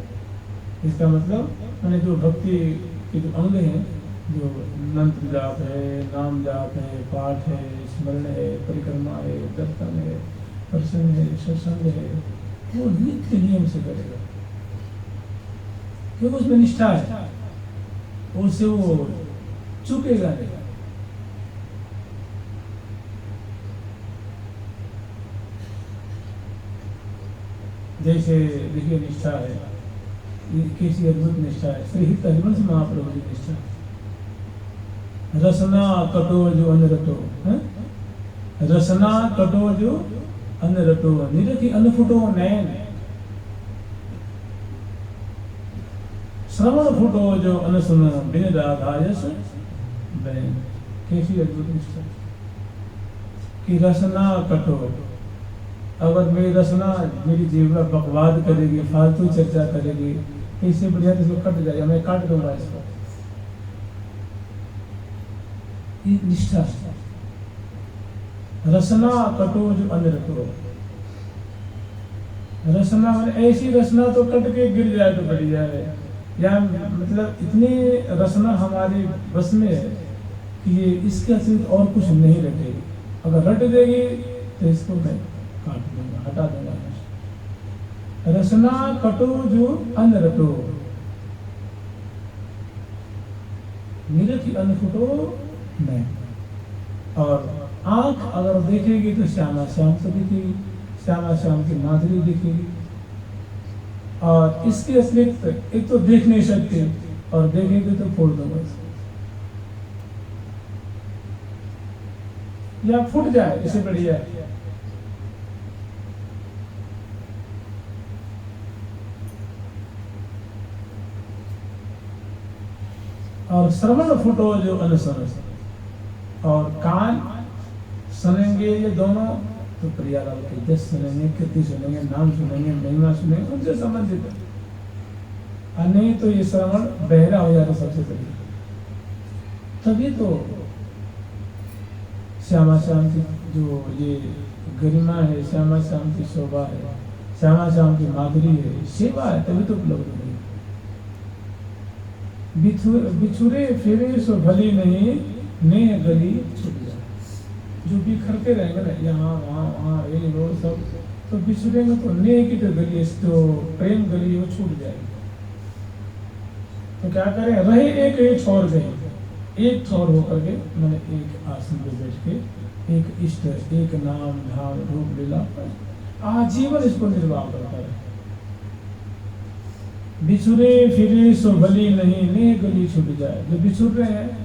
S1: इसका मतलब मैंने जो भक्ति के जो अंग हैं, जो मंत्र जाप है, नाम जाप है, पाठ है, स्मरण है, परिक्रमा है, दर्शन है, प्रसन्न है, सत्संग है, वो नित्य नियम से करेगा, क्योंकि उसमें निष्ठा है, उससे वो चुकेगा नहीं। जैसे देखिए निष्ठा है, कैसी अद्भुत निष्ठा है, श्री हरिवंश महाप्रभु की निष्ठा। रसना कटो जो अन्न रटो, रसना कटो जो अन्न रटो, निरखी अनफुटो नैन, श्रवण फुटो जो अन्न सुनो, बिन राधा यश बैन। कैसी अद्भुत निष्ठा कि रसना कटो। अगर मेरी रसना, मेरी जीवा बकवाद करेगी, फालतू चर्चा करेगी, इससे बढ़िया तो इसको कट जाएगा, मैं काट दूंगा इसको। ये निष्ठा। रसना कटो जो अन्न रटो, रसना ऐसी रसना तो कट के गिर जाए तो बढ़ जाए, या मतलब इतनी रसना हमारे बस में है कि ये इसके अतिरिक्त और कुछ नहीं रटेगी। अगर रट देगी तो इसको मैं काट दूंगा, हटा दूंगा। रसना कटो जो अन्न रटो, निरखी अन्न फुटो नहीं। और आंख अगर देखेगी तो श्यामा श्याम को दिखेगी, श्यामा श्याम की माधुरी दिखेगी। और इसके अतिरिक्त एक तो देख नहीं सकते, और देखेंगे तो फोड़ दो बस, या फूट जाए, इसे बढ़िया है। और श्रवण फुटो जो अनुसरण, और कान सुनेंगे ये दोनों तो प्रियालाल के जस सुनेंगे, कीर्ति सुनेंगे, नाम सुनेंगे, महिमा सुनेंगे, उनसे संबंधित है। नहीं तो ये श्रवण बहरा हो जाता सबसे पहले। तभी तो श्यामा श्याम की जो ये गरिमा है, श्यामा श्याम की शोभा है, श्यामा श्याम की माधुरी है, सेवा है, तभी तो उपलब्ध हो। बिछुरे फिरे सो भली नहीं, नेह गली छूट जाए। जो बिखरते रहेंगे ना यहाँ वहाँ वहाँ ये वो सब, तो बिछुरेंगे तो नेह की तो गली, तो प्रेम गली वो छूट जाएगी। तो क्या करें, रहे एक छोर गए, एक छोर होकर के मैंने एक आसन पे बैठ के एक इष्ट, एक नाम धाम रूप लीला पर आजीवन इसको निर्वाह करता है। बिछुरे फिरे सो भली नहीं, नेह गली छूट जाए। जो बिछुर रहे हैं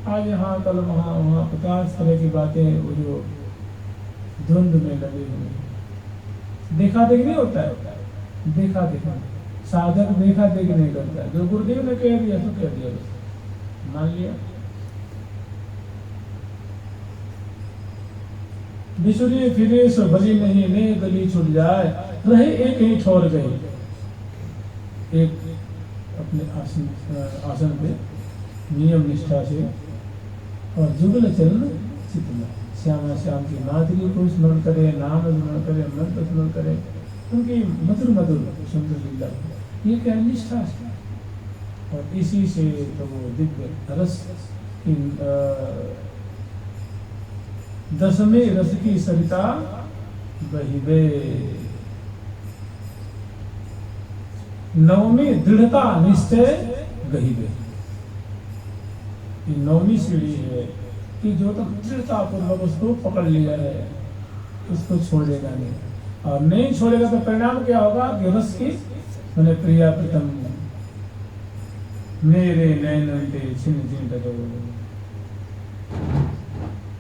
S1: आज यहाँ कल वहाँ वहाँ, 50 तरह की बातें वो जो धुंध में लगे हुए, देखा देख नहीं होता है, देखा देखा साधक देखा देख नहीं करता है। जो गुरुदेव ने कह दिया तो कह दिया, मान लिया। बिछुरे फिरे सो भली नहीं, नेह गली छूट जाए। रहे एक ही छोड़ गए, एक अपने आसन पे नियम निष्ठा से, और जुगल चरण चित्तला, श्यामा श्याम की माधुरी को स्मरण करे, नाम स्मरण करे, मंत्र स्मरण करे, उनकी मधुर मधुर सुंदर लीला, ये क्या निष्ठा है। और इसी से तो वो दिव्य रस की दसवें रस की सरिता बहिबे, नवमी दृढ़ता निश्चय गहिबे। नवमी सीढ़ी है कि जो तो दृढ़ता पूर्वक उसको पकड़ लिया है, उसको छोड़ेगा नहीं, और नहीं छोड़ेगा तो परिणाम क्या होगा कि रस की मैंने प्रिया प्रीतम मेरे नैन छिन छिन तक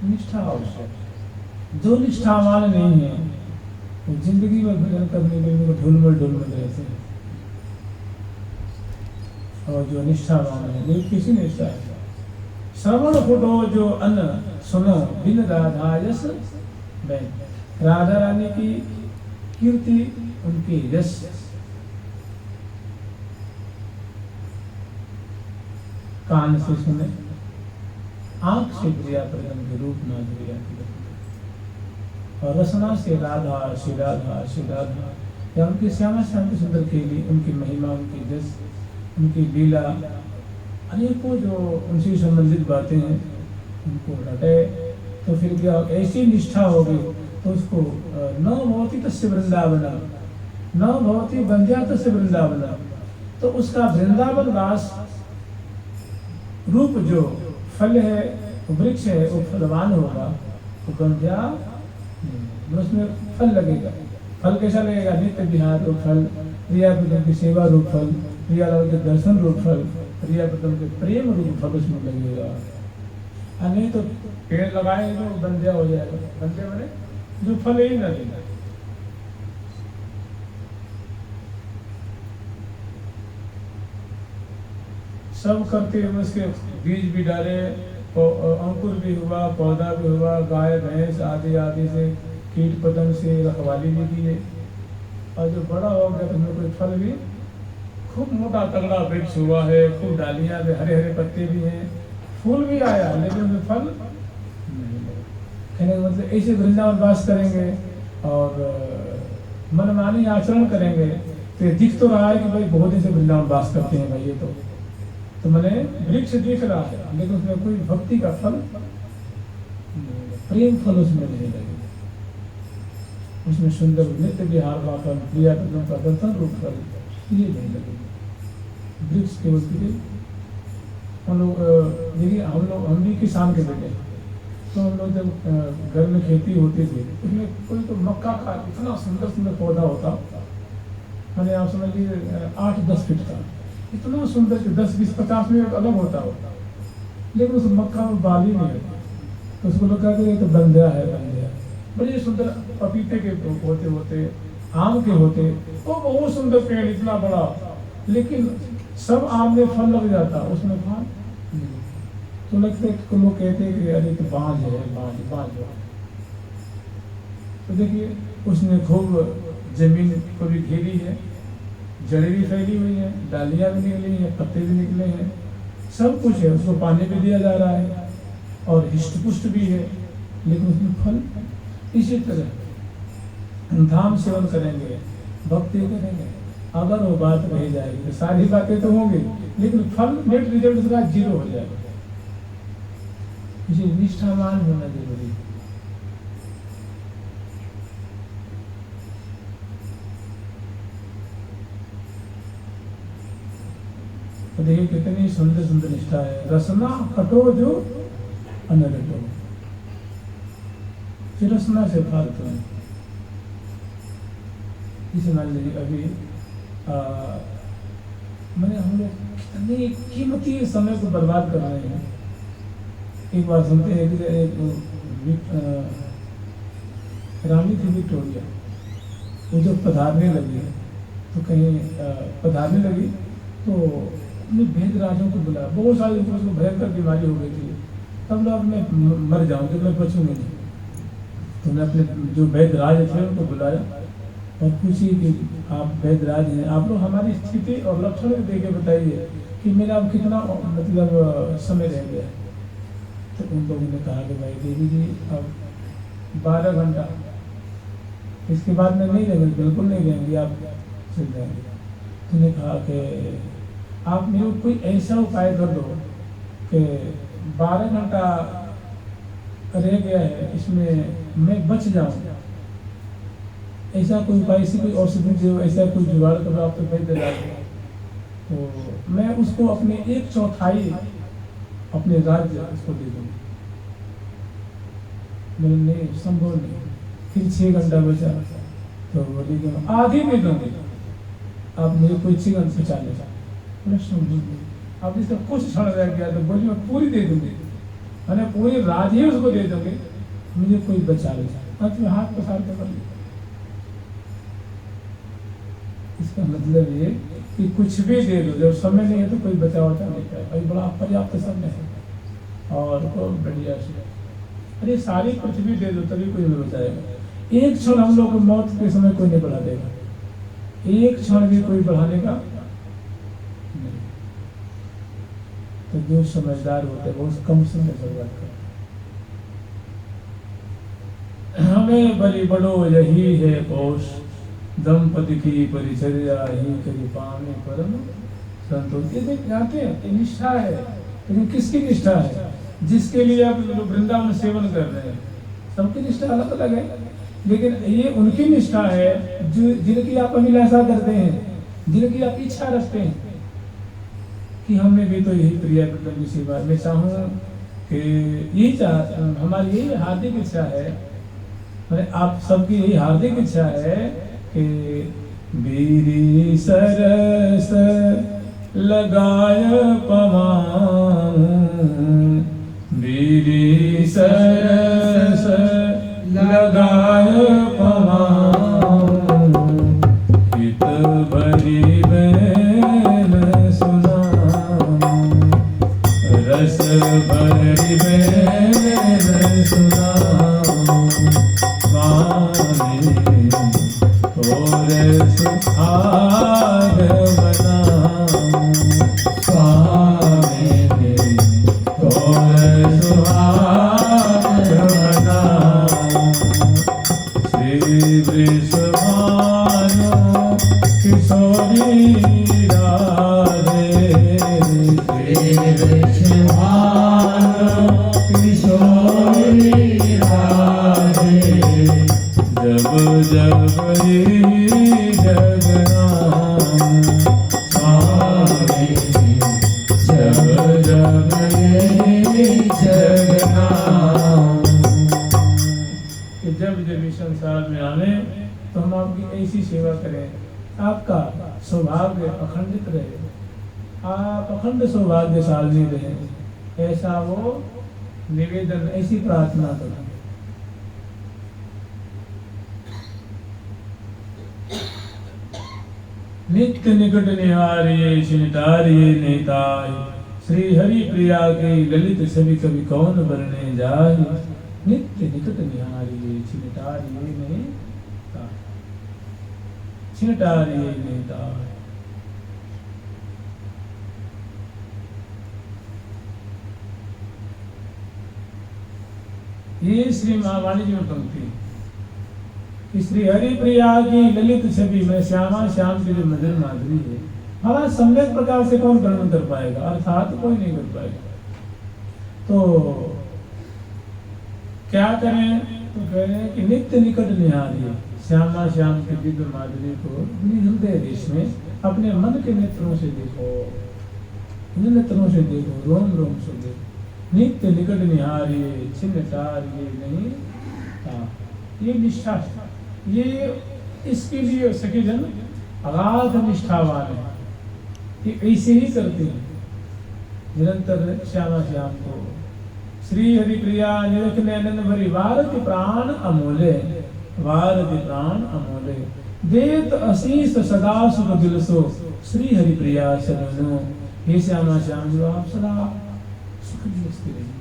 S1: निष्ठा आवश्यक। जो निष्ठावान नहीं है वो जिंदगी में भजन करने के लिए ढुलमल रहते हैं, और जो निष्ठावान है वो किसी निष्ठा है। श्रवण फुटो जो अन्न सुनो, बिन राधा यश बैन। राधा रानी की कीर्ति, उनकी यश कान से सुने, आंख से प्रिया प्रियम के रूप माधुर्य की, और रसना से राधा श्री राधा श्री राधा, या उनकी श्यामा श्याम की सुंदर केली, उनकी महिमा, उनकी जस, उनकी लीला, अनेकों जो उनसे संबंधित बातें हैं उनको रटे, तो फिर क्या ऐसी निष्ठा होगी तो उसको न भवति तस्य वृंदावन, न भवति बंध्या तस्य वृंदावन, तो उसका वृंदावन वास रूप जो फल है, वृक्ष है, वो फलवान होगा, वो बंध्या उसमें फल लगेगा। फल कैसा लगेगा? नित्य विहार रूप फल, प्रिया प्रीतम की सेवा रूप फल, प्रियालाल के दर्शन रूप फल, प्रिया प्रीतम के प्रेम रूप फल उसमें लगेगा। नहीं तो पेड़ लगाए तो बंध्या हो जाएगा। बंध्या बने जो फल ही न देगा। सब करते हुए उसके बीज भी डाले, अंकुर भी हुआ, पौधा भी हुआ, गाय भैंस आदि आदि से कीट पतंग से रखवाली भी की है, और जो बड़ा हो गया तो उसमें कोई फल भी, खूब मोटा तगड़ा वृक्ष हुआ है, खूब डालियां भी, हरे हरे पत्ते भी हैं, फूल भी आया, लेकिन उसमें फल नहीं लगा। कहने का मतलब ऐसे वृंदावन वास करेंगे और मनमानी आचरण करेंगे तो दिख तो रहा है कि भाई बहुत दिन से वृंदावन वास करते हैं भाई, ये तो मैंने वृक्ष दिख रहा है, लेकिन उसमें कोई भक्ति का फल, प्रेम फल उसमें नहीं लगेगा। उसमें सुंदर नृत्य विहार वापन प्रिया कदम का दर्शन रूप कर ये नहीं लगेगी। वृक्ष केवल गिरे। हम लोग देखिए, हम भी किसान के बेटे, तो हम लोग जब घर में खेती होती थी उसमें कोई तो मक्का का इतना सुंदर सुंदर पौधा होता, मैंने आप समझ लीजिए 8-10 फीट का, इतना सुंदर कि 10-20-50 में अलग होता, लेकिन उस मक्का में बाली नहीं होती, तो उसको लोग कहते हैं तो बंध्या है, बंध्या। बड़े सुंदर पपीते के होते, आम के होते, वो बहुत सुंदर पेड़, इतना बड़ा, लेकिन सब आम में फल लग जाता, उसमें फल तो लगते, लोग कहते हैं कि अरे तो बांझ है, बांझ। तो देखिए, उसने खूब जमीन को भी घेरी है, जड़ें भी फैली हुई है, डालियां भी निकली हैं, पत्ते भी निकले हैं, सब कुछ है, उसको पानी भी दिया जा रहा है और हिष्ट पुष्ट भी है, लेकिन उसमें फल। इसी तरह धाम सेवन करेंगे, भक्ति करेंगे, अगर वो बात रह जाएगी तो सारी बातें तो होंगी, लेकिन फल नेट रिजल्ट उसका 0 हो जाएगा। इसे निष्ठावान होना जरूरी है। तो देखिए कितनी सुंदर सुंदर निष्ठा है। रसना कटो जो अनरटो, फिर रसना से फालतू है। इसे मान लीजिए अभी मैंने हम लोग कितने कीमती समय को बर्बाद कर रहे हैं। एक बार सुनते हैं कि रानी थी विक्टोरिया, वो जब पधारने लगी तो कहीं पधारने लगी तो अपने भेद राजों को बुलाया। बहुत सारे उसको भयंकर बीमारी हो गई थी, तब लोग मैं मर जाऊंगी, मैं बचूंगी नहीं। तो मैं अपने जो वैद राज थे उनको बुलाया और पूछी कि आप वैद राज हैं, आप लोग हमारी स्थिति और लक्षण दे के बताइए कि मेरा अब कितना मतलब समय रह गया। तो उन लोगों ने कहा कि भाई देवी जी अब 12 घंटा, इसके बाद में नहीं रहेंगे, बिल्कुल नहीं रहेंगे, आप चल जाएंगे। तो उन्होंने कहा कि आप मेरे को कोई ऐसा उपाय कर दो कि 12 घंटा रह गया है, इसमें मैं बच जाऊँ। ऐसा कोई उपाय, ऐसी कोई औषधि जो ऐसा कोई जुगाड़ करो, आप तो वैद्य राज। तो मैं उसको अपने 1/4 अपने राज्य उसको दे दूँगी। मैंने नहीं, संभव नहीं। फिर 6 घंटा बचा तो बोली कि आधी दे दूँगी, आप मेरे को 6 घंटे बचा ले। अब इसका कुछ क्षण रह गया तो बोली मैं पूरी दे दूँगी, मैंने पूरी राज ही उसको दे दूँगी, मुझे कोई बचा ले। अंत में हाथ पसार के कर लिया। इसका मतलब ये कि कुछ भी दे दो, जब समय नहीं है तो कोई बचाव नहीं पाए। भाई बड़ा पर्याप्त समय है और बहुत बढ़िया से, अरे सारी पृथ्वी दे दो तभी कोई नहीं बचाएगा। एक क्षण हम लोग को मौत के समय कोई नहीं बढ़ा देगा, एक क्षण भी कोई बढ़ाने का नहीं। तो जो समझदार होते हैं बहुत कम समय बर्बाद करते। हमें बलि बड़ो यही है कोश, दंपति की परिचर्या ही करी पाने परम संतोष। ये जानते हैं ये निष्ठा है, लेकिन किसकी निष्ठा है? जिसके लिए आप वृंदावन सेवन कर रहे हैं, सबकी निष्ठा अलग अलग है, लेकिन ये उनकी निष्ठा है जो जिनकी आप अभिलाषा करते हैं, जिनकी आप इच्छा रखते हैं कि हमें भी तो यही प्रिय की सेवा। मैं चाहूँ कि यही हमारी यही हार्दिक इच्छा है, मैंने आप सबकी यही हार्दिक इच्छा है कि बीरी सरस लगाय पवाऊं, बीरी सरस लगाय पवाऊं, हित भरी बैन सुनाऊं, रस भरी बैन सुनाऊं, स्वामी तोरे सुहाग बनाऊं, स्वामी तोरे सुहाग बनाऊं, श्री वृषभानु किशोरी राधे, श्री वृषभानु किशोरी राधे, जब जब ये जगनाम स्वामी, जब जब ये जगनाम। जब जब इस संसार में आवे तो हम आपकी ऐसी सेवा करें, आपका सौभाग्य अखंडित रहे, आप अखंड सौभाग्यशाली रहे, ऐसा वो निवेदन, ऐसी प्रार्थना करें। नित्य निकट निहारिये सिनटारिये नेताय, श्री हरि प्रिया के ललित सभी कवि कौन बरने जाए। नित्य निकट निहारिये सिनटारिये नेताय, सिनटारिये नेताय। ये श्री महावाणी जी में पंक्ति कि श्री हरि प्रिया की ललित छवि में श्यामा श्याम की जो मदन माधुरी है, हमारा सम्यक प्रकार से कौन वर्णन कर पाएगा, अर्थात कोई नहीं कर पाएगा। तो क्या करें, तो कह रहे हैं कि नित्य निकट निहारिये श्यामा श्याम की दिव्य माधुरी को हृदय देश में अपने मन के नेत्रों से देखो, नेत्रों से देखो, रोम रोम से देखो। नित्य निकट निहारिये छिन्नटारिये नहीं था, ये निष्ठा, ये इसके लिए सखी जन अगाध निष्ठावान है, ये ऐसे ही करते हैं निरंतर श्यामा श्याम को। श्री हरि प्रिया निरख नैनन भरी वारति प्राण अमोले, वारति प्राण अमोले। देत असीस सदा सुख दिल सो, श्री हरि प्रिया शरणो। हे श्यामा श्याम जो आप सदा सुख दिलस्ते रहिए।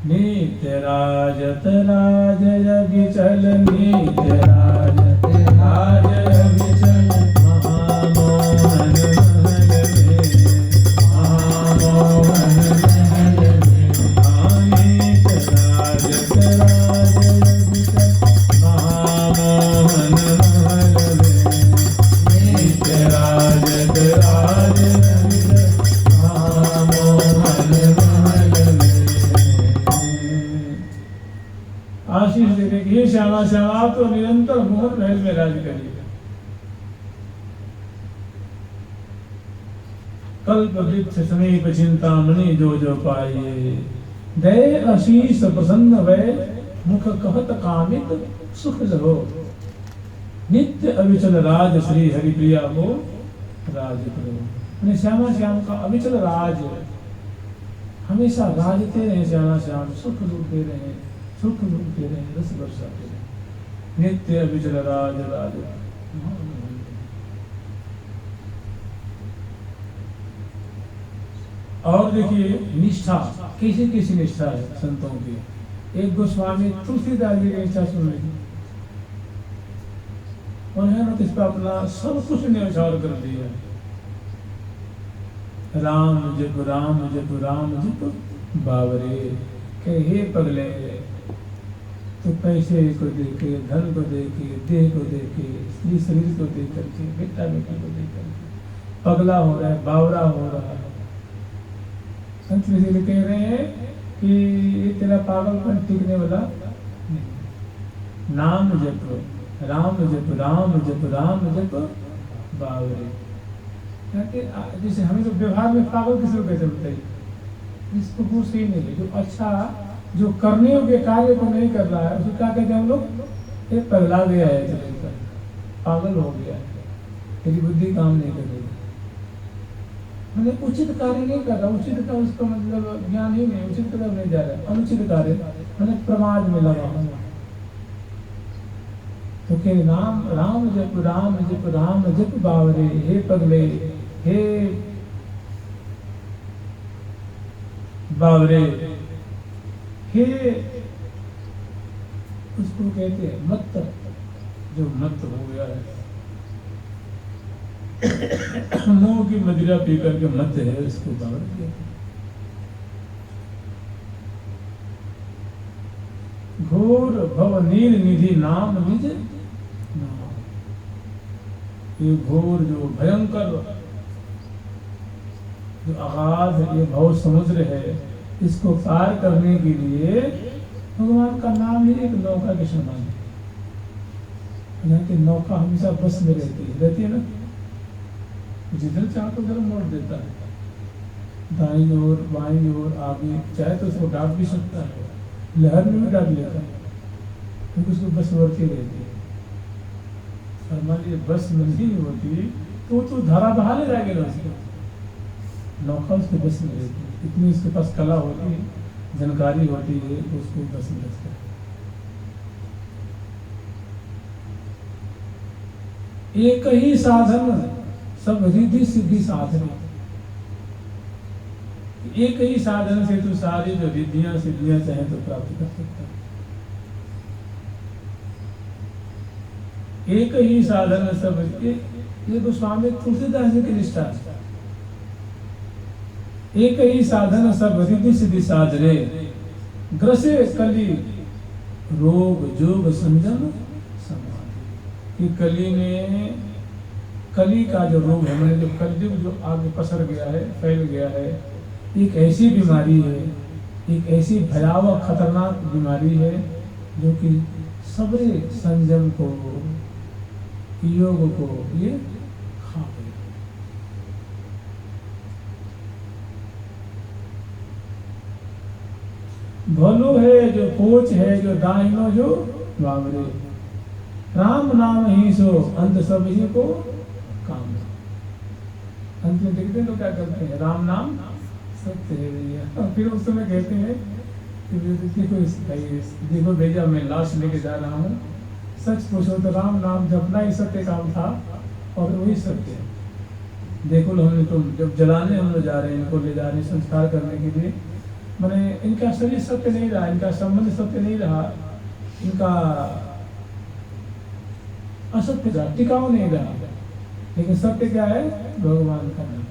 S1: नित्य राजत राज विचल, नित्य राजत राज विचल, महामोहन महल में, महामोहन महल में। नित्य राजत राज विचल, महामोहन महल में। नित्य राजत राज विचल, महामोहन महल में। आशीष देने की हे श्यामा श्याम, आप तो निरंतर मोहन महल में राज करिए। कल्प वृक्ष समीप चिंतामणि जो जो पाइए, दय आशीष प्रसन्न वै मुख कहत कामित सुख लहो। नित्य अविचल राज श्री हरि प्रिया को राज करो। श्यामा श्याम का अविचल राज, हमेशा राजते रहे श्यामा श्याम, सुख लूटते रहे, सुख लूटते रहे, रस बरसाते रहे। नित्य अविचल राज राज। और देखिए निष्ठा, कैसी कैसी निष्ठा है संतों की। एक गोस्वामी तुलसीदास जी की निष्ठा सुन रही, उन्होंने इस पर अपना सब कुछ न्यौछावर कर दिया। राम जप राम जप राम जप बावरे, के हे पगले, तो पैसे को देके, धन को देके, देह को देके, स्त्री शरीर को देख करके, बेटा बेटी को देख करके पगला हो रहा है, बावरा हो रहा है। संत कह रहे हैं कि ये तेरा पागलपन टिकने वाला नहीं। नाम जप राम जप राम जप राम जप बावरे। जैसे हमें तो व्यवहार में पागल किसी को कैसे बताइए, इसको कुछ ही नहीं है। जो अच्छा, जो करने योग्य कार्य को नहीं कर रहा है, उसको क्या कहते हैं हम लोग, ये पगला गया है, पागल हो गया है, तेरी बुद्धि काम नहीं कर रही, मैंने उचित कार्य नहीं कर रहा। उचित का उसका मतलब ज्ञान ही नहीं, उचित तरफ नहीं जा रहा है, अनुचित कार्य मैंने प्रमाद में लगा हुआ। तो के नाम राम जप राम जप बावरे, हे पगले, हे बावरे, हे उसको कहते हैं मत, जो मत हो गया है, मोह की मदिरा पी करके मत है, उसको बावरे कहते हैं। घोर भव नील निधि नाम निज नाम। ये घोर जो भयंकर जो आगाध ये भव समुद्र है, इसको पार करने के लिए भगवान का नाम ही एक नौका के समान है। यहाँ की नौका हमेशा बस में रहती है ना, जिधर चाहो तो उधर मोड़ देता है, दाईं ओर बाईं ओर आगे, चाहे तो उसको डाल भी सकता है, लहर में भी डाल लेता है, क्योंकि उसको बस बढ़ती रहती है। और मान लीजिए बस नहीं होती तो धारा बहा ले जाएगा उसको, नौका उसके बस में रहती है। इतनी उसके पास कला होती है, जानकारी होती है, उसको बस में रखता है। एक ही साधन सब रिद्धि सिद्धि साधन, एक ही साधन से तू सारी जो रिद्धियां सिद्धियां चाहे तो प्राप्त कर सकता है। एक ही साधन सब, ये गोस्वामी तुलसीदास जी की निष्ठा है। एक ही साधन सब रिद्धि सिद्धि साधरे, ग्रसे कली रोग जोग संयम समाधि। कली में, कली का जो रोग है, मैंने जो कलयुग जो आगे पसर गया है, फैल गया है, एक ऐसी बीमारी है, एक ऐसी भयावह खतरनाक बीमारी है जो कि सबरे संयम को, योग को ये खा गई। भलो है जो कोच है, जो दाहिनो जो बावरे, राम नाम ही सो अंत सब ही को काम। अंत में देखते हैं तो क्या करते हैं, राम नाम सत्य है भैया। फिर उस समय कहते हैं कि देखो भैया मैं लाश लेके जा रहा हूँ, सच पूछो तो राम नाम जपना ही सत्य काम था और वही सत्य है। देखो हमने तो जब जलाने हम लोग जा रहे हैं, इनको ले जा रहे हैं संस्कार करने के लिए, मैंने इनका शरीर सत्य नहीं रहा, इनका संबंध सत्य नहीं रहा, इनका असत्य रहा, टिकाऊ नहीं रहा। लेकिन सत्य क्या है, भगवान का नाम।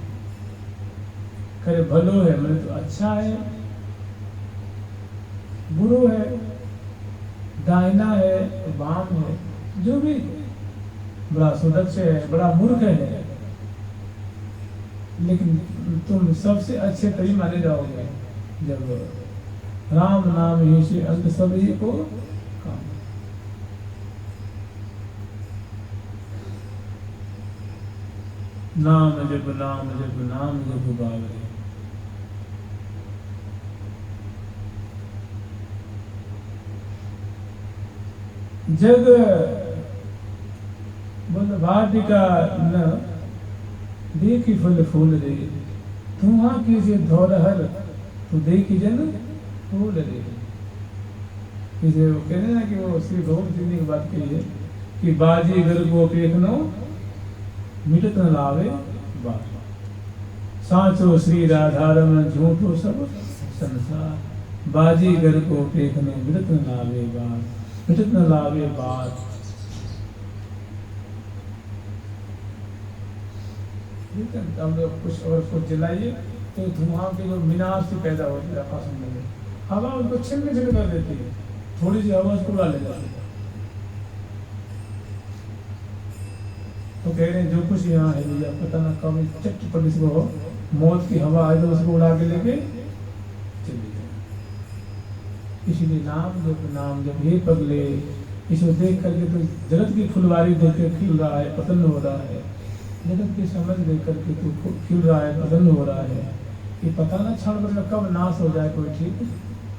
S1: करे भलो है मैंने तो अच्छा है, बुरो है, दाहिना है, वाम है, जो भी बड़ा सुदक्ष है, बड़ा मूर्ख है, लेकिन तुम सबसे अच्छे तभी माने जाओगे जब राम नाम ही से अंत सभी को काम। नाम जप नाम जप नाम जप बावरे। जग वाटिका न देखी फल फूल रे, तुम्हा की जे धौरहर तो देखी जन फूल रे। इसे वो कहते हैं ना कि वो श्री भगवत जी ने बात कही है कि बाजी घर को देखनो मिटत न लावे बात, साचो श्री राधा रमन झूठो सब संसार। बाजी घर को देखनो मिटत न लावे बात, मिटत न लावे बात। हम लोग कुछ और कुछ जलाइए तो धुआं की जो मीनार से पैदा होती है आकाश में, हवा उनको छिन्न छिन्न कर देती है, थोड़ी सी हवा उसको उड़ा ले जाती है। तो कह रहे हैं जो कुछ यहाँ है भैया पता ना कब चटपट इसको मौत की हवा आए तो उसको उड़ा के लेके चली जाए। इसीलिए नाम जब हे पगले, इसको देख करके तो जगत की फुलवारी देख कर खिल रहा है, पतन हो रहा है, जगत की समझ देख करके तो खिल रहा है, पतन हो रहा है। ये पता ना क्षण मतलब कब नाश हो जाए कोई ठीक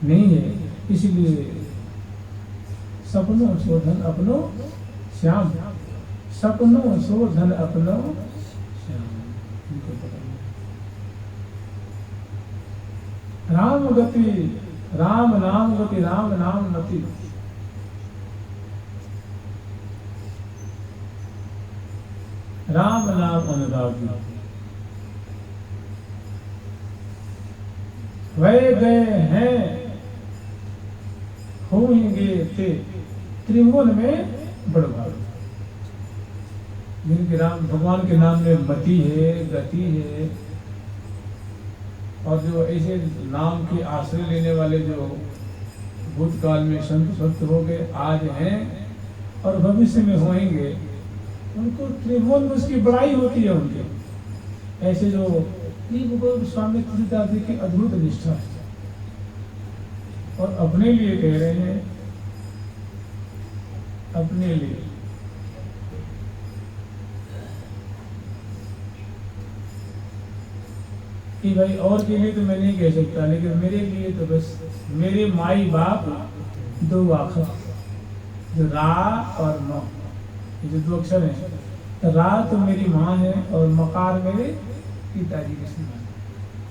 S1: नहीं है। इसीलिए सपनों शोधन अपनो श्याम, सपनों शोधन अपनो श्याम। राम गति राम नाम गति, राम नाम मति। राम नाम अनुरागी, वह गए हैं होंगे ते त्रिभुवन में बड़भाग। जिनके राम भगवान के नाम में मति है, गति है, और जो ऐसे नाम के आश्रय लेने वाले जो भूतकाल में संत भक्त हो गए, आज हैं और भविष्य में होंगे, उनको त्रिभुवन में उसकी बड़ाई होती है उनके। ऐसे जो स्वामी तुलसीदास जी की अद्भुत निष्ठा है, और अपने लिए कह रहे हैं, अपने लिए। कि भाई और के लिए तो मैं नहीं कह सकता, लेकिन मेरे लिए तो बस मेरे माई बाप दो अक्षर, जो रा और म, ये जो दो अक्षर हैं, तो रा तो मेरी माँ है और मकार मेरे पिताजी के समान।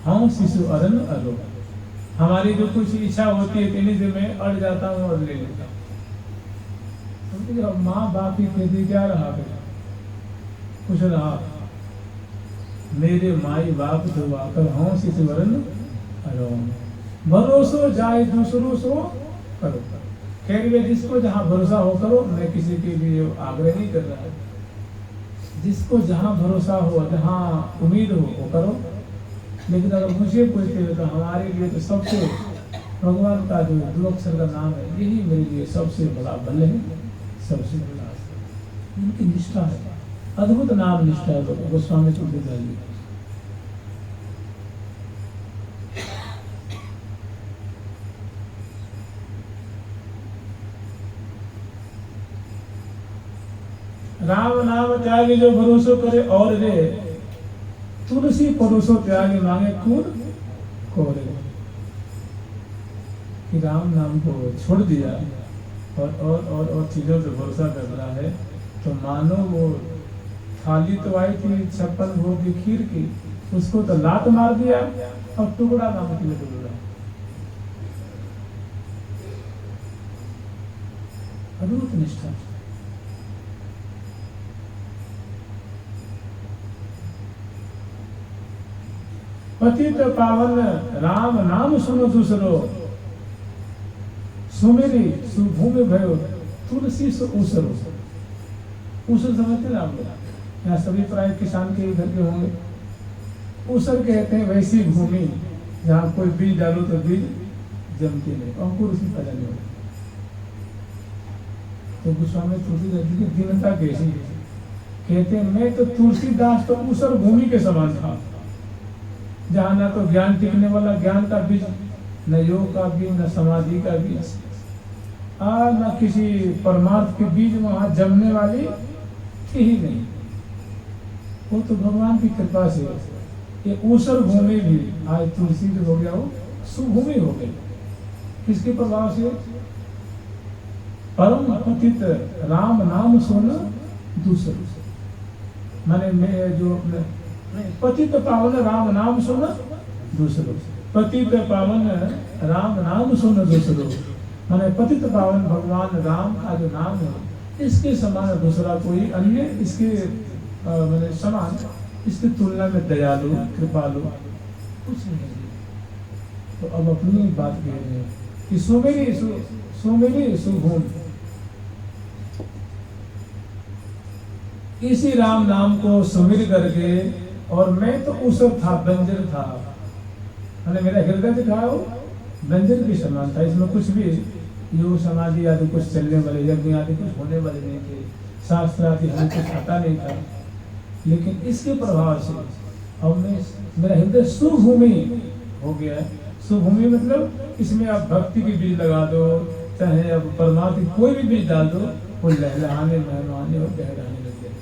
S1: हम शिशु अरन अरो, हमारी जो कुछ इच्छा होती है तेने से मैं अड़ जाता हूँ और ले लेता हूँ। तो माँ बाप ही कहते क्या रहा फिर, कुछ रहा। मेरे माई बाप तो आकर हों शिशु वरन अरो, भरोसो जाए दूसरों सो करो। खैर वे जिसको जहाँ भरोसा हो करो, मैं किसी के लिए आग्रह नहीं कर रहा, जिसको जहाँ भरोसा हो, जहाँ उम्मीद हो वो करो। लेकिन अगर मुझे पूछते हो तो हमारे लिए तो सबसे भगवान का जो दो अक्षर का नाम है, यही मेरे लिए सबसे बड़ा बल है, सबसे बड़ा उनकी निष्ठा है, अद्भुत नाम निष्ठा है। तो गोस्वामी तुलसीदास जी राम नाम त्यागी जो भरोसो करे, और रे तुलसी परोसो त्यागी मांगे कूद कोरे। कि राम नाम को छोड़ दिया और चीजों पे भरोसा कर रहा है, तो मानो वो थाली तो आई थी 56 भोग की खीर की, उसको तो लात मार दिया और टुकड़ा नाम के लिए टुकड़ा। अद्भुत निष्ठा। पतित पावन राम नाम सुनो दूसरो, सुमेरी सुभूमि भयो तुलसी सो उसरो। उसर समझते ना आप लोग, यहाँ सभी प्राय किसान के घर के होंगे। उसर कहते हैं वैसी भूमि जहाँ कोई बीज डालो तो बीज जमती नहीं, अंकुर उसमें पैदा नहीं होता। तो गोस्वामी तुलसीदास जी की दीनता कैसी है, कहते हैं मैं तो तुलसीदास तो उसर भूमि के समान था, जहाँ ना तो ज्ञान टिकने वाला ज्ञान का बीज, न योग का बीज, न समाधि का बीज, न किसी परमार्थ के बीज वहां जमने वाली थी ही नहीं। वो तो भगवान की कृपा से ये ऊसर भूमि भी आज तुलसी जो हो गया वो सुभूमि हो गई। किसके प्रभाव से? परम पतित राम नाम सुन दूसरे, माने मैं जो पतित पावन राम नाम सुन दूसरो, पतित पावन राम नाम सुन दूसरो, माने पतित पावन भगवान राम का जो नाम है, इसके समान दूसरा कोई अन्य इसके माने समान, इसकी तुलना में दयालु कृपालु कुछ नहीं है। तो अब अपनी बात कह रहे हैं कि सुमेरी सुभूम, इसी राम नाम को सुमिर करके, और मैं तो उसर था, बंजर था, मैंने मेरा हृदय दिखा वो बंजर के समान था। इसमें कुछ भी योग समाधि आदि कुछ चलने वाले, यज्ञ आदि कुछ होने वाले नहीं थे, शास्त्र आदि हमें कुछ आता नहीं था। लेकिन इसके प्रभाव से अब मेरा हृदय सुभूमि हो गया है। सुभूमि मतलब इसमें आप भक्ति की बीज लगा दो, चाहे अब परमात्मा कोई भी बीज डाल दो, वो लहलहाने महमाने और गहराने लग जाए।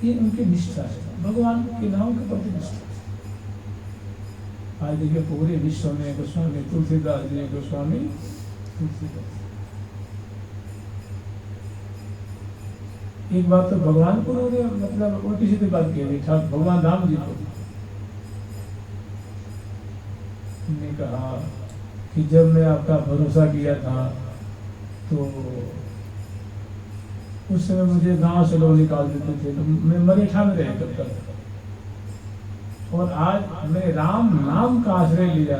S1: ये उनकी निष्ठा है, भगवान के नाम के प्रति निष्ठा। आज देखिए पूरे विश्व में गोस्वामी तुलसीदास जी, गोस्वामी तुलसीदास। एक बात तो भगवान को उन्होंने मतलब उल्टी सीधी बात कह दी, भगवान राम जी को ने कहा कि जब मैं आपका भरोसा किया था तो उस समय मुझे गांव से लोग निकाल देते थे, तो मैं मरेठा में रह करता था, और आज मैं राम नाम का आश्रय लिया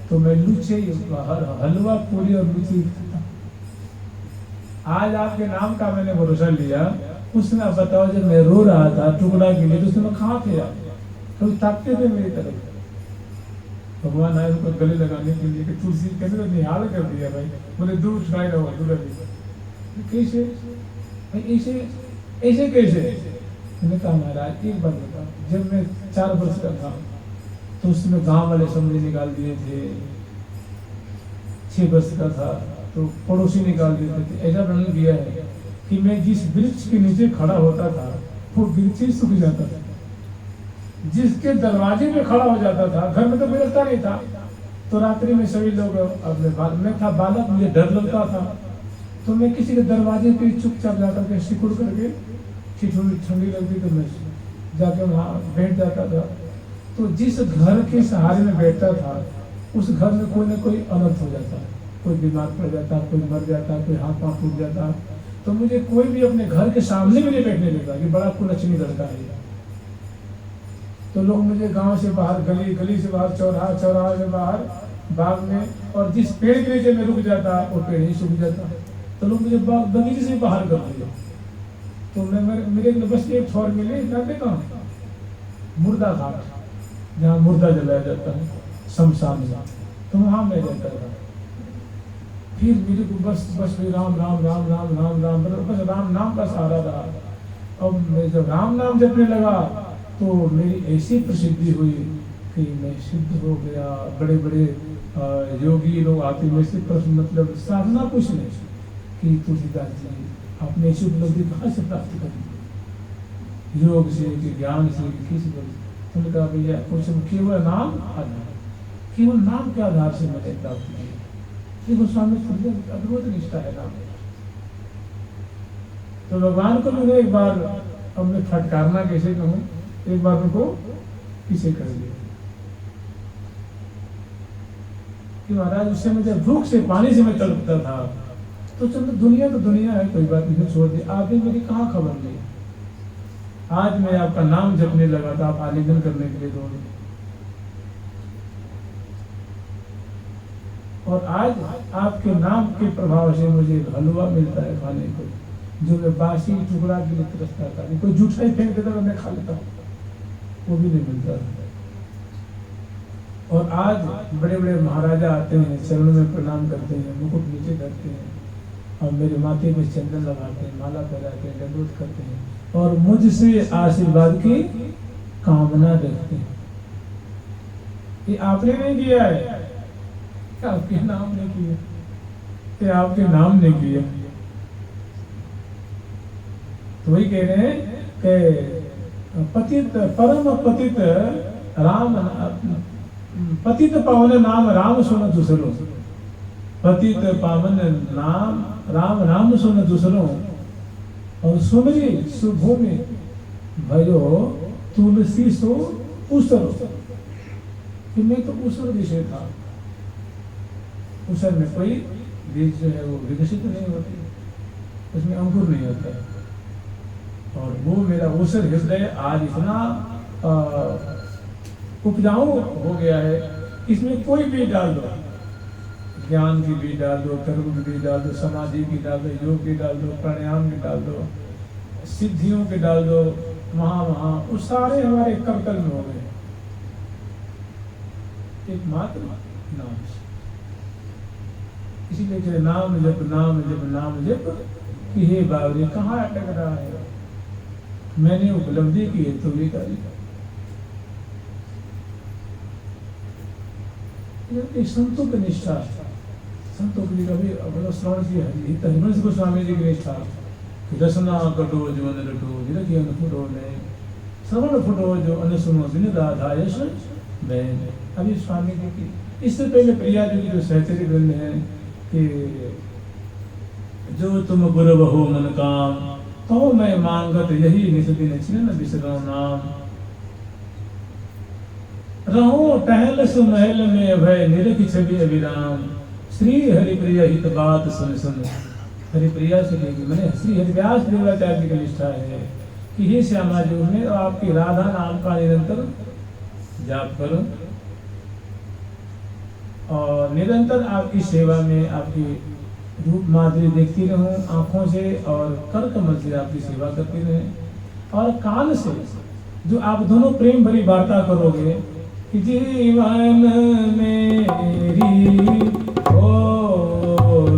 S1: तो मैं लुच्चे हलवा पूरी और लुच्ची। आज आपके नाम का मैंने भरोसा लिया, उसमें आप बताओ जब मैं रो रहा था टुकड़ा के लिए, तो उसमें कहाँ थे आप? कभी ताकते थे मेरी तरफ? भगवान आए उनको गले लगाने के लिए कि तुलसी कहते तो निहाल कर दिया भाई, बोले दूर उठाए रहो दूर। कैसे भाई, ऐसे ऐसे कैसे? मैंने कहा महाराज एक बात बताओ, जब मैं 4 वर्ष का था तो उसमें गांव वाले समझे निकाल दिए थे। 6 वर्ष का था तो पड़ोसी निकाल देते थे। ऐसा वर्णन किया है कि मैं जिस वृक्ष के नीचे खड़ा होता था वो वृक्ष ही सूख जाता था, जिसके दरवाजे पे खड़ा हो जाता था, घर में तो कोई रखता नहीं था, तो रात्रि में सभी लोग, अब मैं था बालक, मुझे डर लगता था, तो मैं किसी के दरवाजे पे चुपचाप जाकर के सिकुड़ करके, ठंडी लगती तो मैं जाके वहाँ बैठ जाता था। तो जिस घर के सहारे में बैठता था उस घर में कोई ना कोई अनर्थ हो जाता, कोई बीमार पड़ जाता, कोई मर जाता, कोई हाथ पाँव टूट जाता। तो मुझे कोई भी अपने घर के सामने में नहीं बैठने देता कि बड़ा कुलच्छनी लड़का है। तो लोग मुझे गांव से बाहर, गली से बाहर, चौराहा से बाहर, बाग में, और जिस पेड़ के नीचे मैं रुक जाता वो पेड़ ही सूख जाता, तो लोग मुझे बगीचे से बाहर कर दिए। तो मेरे बस एक छोर मिले, जाते कहाँ, मुर्दा घाट, जहाँ मुर्दा जलाया जाता है, शमशान में, तो वहाँ मैं रहता था। फिर मेरे को बस राम राम राम राम राम राम बस राम नाम बस आ रहा था। अब मैं जब राम नाम जपने लगा तो मेरी ऐसी प्रसिद्धि हुई कि मैं सिद्ध हो गया। बड़े बड़े योगी लोग आते, में से प्रश्न, मतलब साधना कुछ नहीं कि तुलसीदास जी आपने ऐसी उपलब्धि कहाँ से प्राप्त करी, योग से कि ज्ञान से कि किसी को। तुमने कहा भैया कुछ केवल नाम आधार, केवल नाम के आधार से मैंने प्राप्त किया। ये गोस्वामी अद्भुत निष्ठा है नाम। तो भगवान को मैंने एक बार, अब मैं फटकारना कैसे कहूँ, एक बार उनको पीछे कर दिया कि महाराज उससे मुझे भूख से, पानी से मैं तड़पता था, तो चलो दुनिया तो दुनिया है, कोई बात नहीं, छोड़ दी। आपने मेरी कहाँ खबर ली, आज मैं आपका नाम जपने लगा था, आप आलिंगन करने के लिए दौड़े, और आज आपके नाम के प्रभाव से मुझे हलवा मिलता है खाने को, जो मैं बासी टुकड़ा के लिए तरसता था। कोई जूठा ही फेंक देता मैं खा लेता, वो भी नहीं मिलता। और आज बड़े बड़े महाराजा आते हैं, चरणों में प्रणाम करते हैं, मुकुट नीचे करते हैं, और मेरे माथे में चंदन लगाते हैं, माला पहनाते हैं, दंडवत करते हैं, और मुझसे आशीर्वाद की कामना रखते हैं। ये आपने नहीं किया है, आपके नाम ने किया, ये आपके नाम ने किया। तो वही कह रहे हैं कि पतित परम पतित राम, पतित पावन नाम राम सुन दूसरो, पतित पावन नाम राम नाम सुन दूसरो, और सुमरी सुभूमि भयो तुलसी सो उसरो। कि मैं तो उसर विषय था, उसर में कोई बीज जो है वो विकसित नहीं होती, उसमें अंकुर नहीं होता है, और वो मेरा उसर हृदय आज इतना उपजाऊ हो गया है, इसमें कोई भी डाल दो, ज्ञान की भी डाल दो, कर्म की भी डाल दो, समाधि की डाल दो, योग की डाल दो, प्राणायाम की डाल दो, सिद्धियों के डाल दो, वहाँ वो सारे हमारे कर्तव्य में हो गए, एकमात्र नाम। इसीलिए नाम जप नाम जप नाम जप कि हे बाबरे कहाँ अटक रहा है, मैंने उपलब्धि की है तो भी करी। एक संतों की निष्ठा, संतों की कभी मतलब श्रवण की हरिवंश गोस्वामी जी की निष्ठा कि रसना कटो जो अन रटो जिरकी अन फुटो ने श्रवण फुटो जो अन सुनो दिन राधा यश बैन। अभी स्वामी जी की, इससे पहले प्रिया जी की जो सहचरी ग्रंथ है कि जो तुम गुरु हो मन काम तो मैं मांगत यही निस्दिन छिन्न बिसरो नाम। रहो टहल सुमहल में भय निरख छवि अभिराम, श्री हरिप्रिया हित बात सुन सुन। हरिप्रिया से लेगी मैंने श्री हरिव्यास देवाचार्य जी की निष्ठा है कि हे श्यामा जी में आपकी राधा नाम का निरंतर जाप करो, और निरंतर आपकी सेवा में आपकी रूप माधुरी देखती रहूं आंखों से, और कर कमल से आपकी सेवा करती रहे, और कान से जो आप दोनों प्रेम भरी वार्ता करोगे कि जीवन मेरी ओ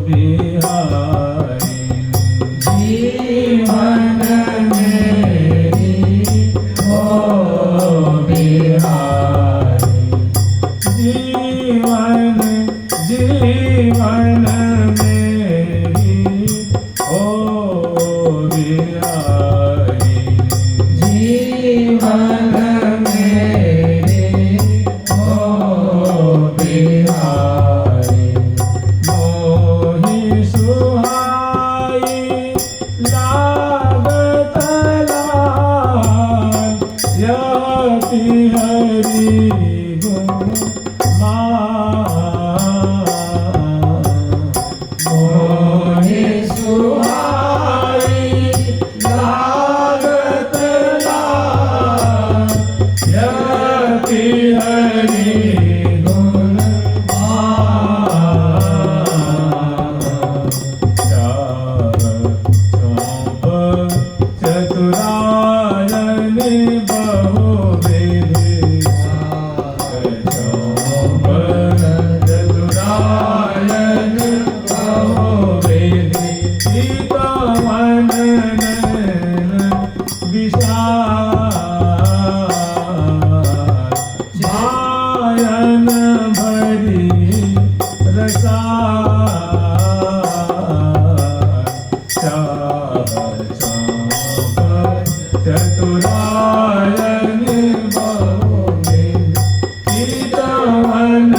S1: बिहारी, जीवन मेरी ओ बिहारी, बसा चतुरायन बहु चितवन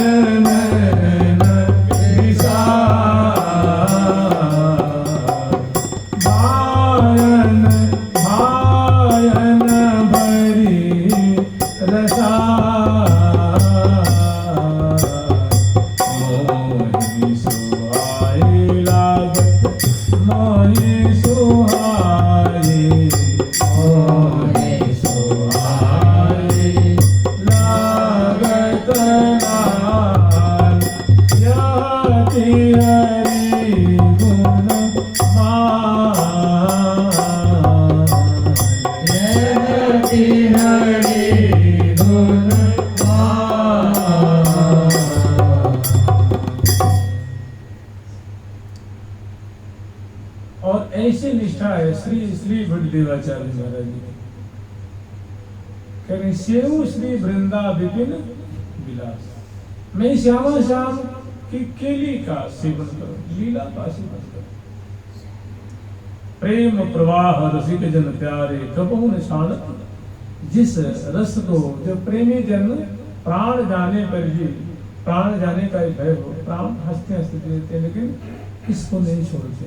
S1: भायन भायन भरी रसा मोहि सुहाई लागत मोहि सुहाई मोहि सुहाई लागत लाल यति हरि गुण यति हरि गुण और ऐसी निष्ठा है श्री श्री भट्टदेवाचार्य महाराज जी की। कहें सेवु श्री वृंदा विपिन विलास, मैं श्यामा श्याम की केली का सेवन करूं, लीला का सेवन करूं। प्रेम प्रवाह रसिक जन प्यारे कबहु न छाड़त, जिस रस को जो प्रेमी जन प्राण जाने पर भी, प्राण जाने का ही भय हो, प्राण हंसते हंसते देते लेकिन इसको नहीं छोड़ते,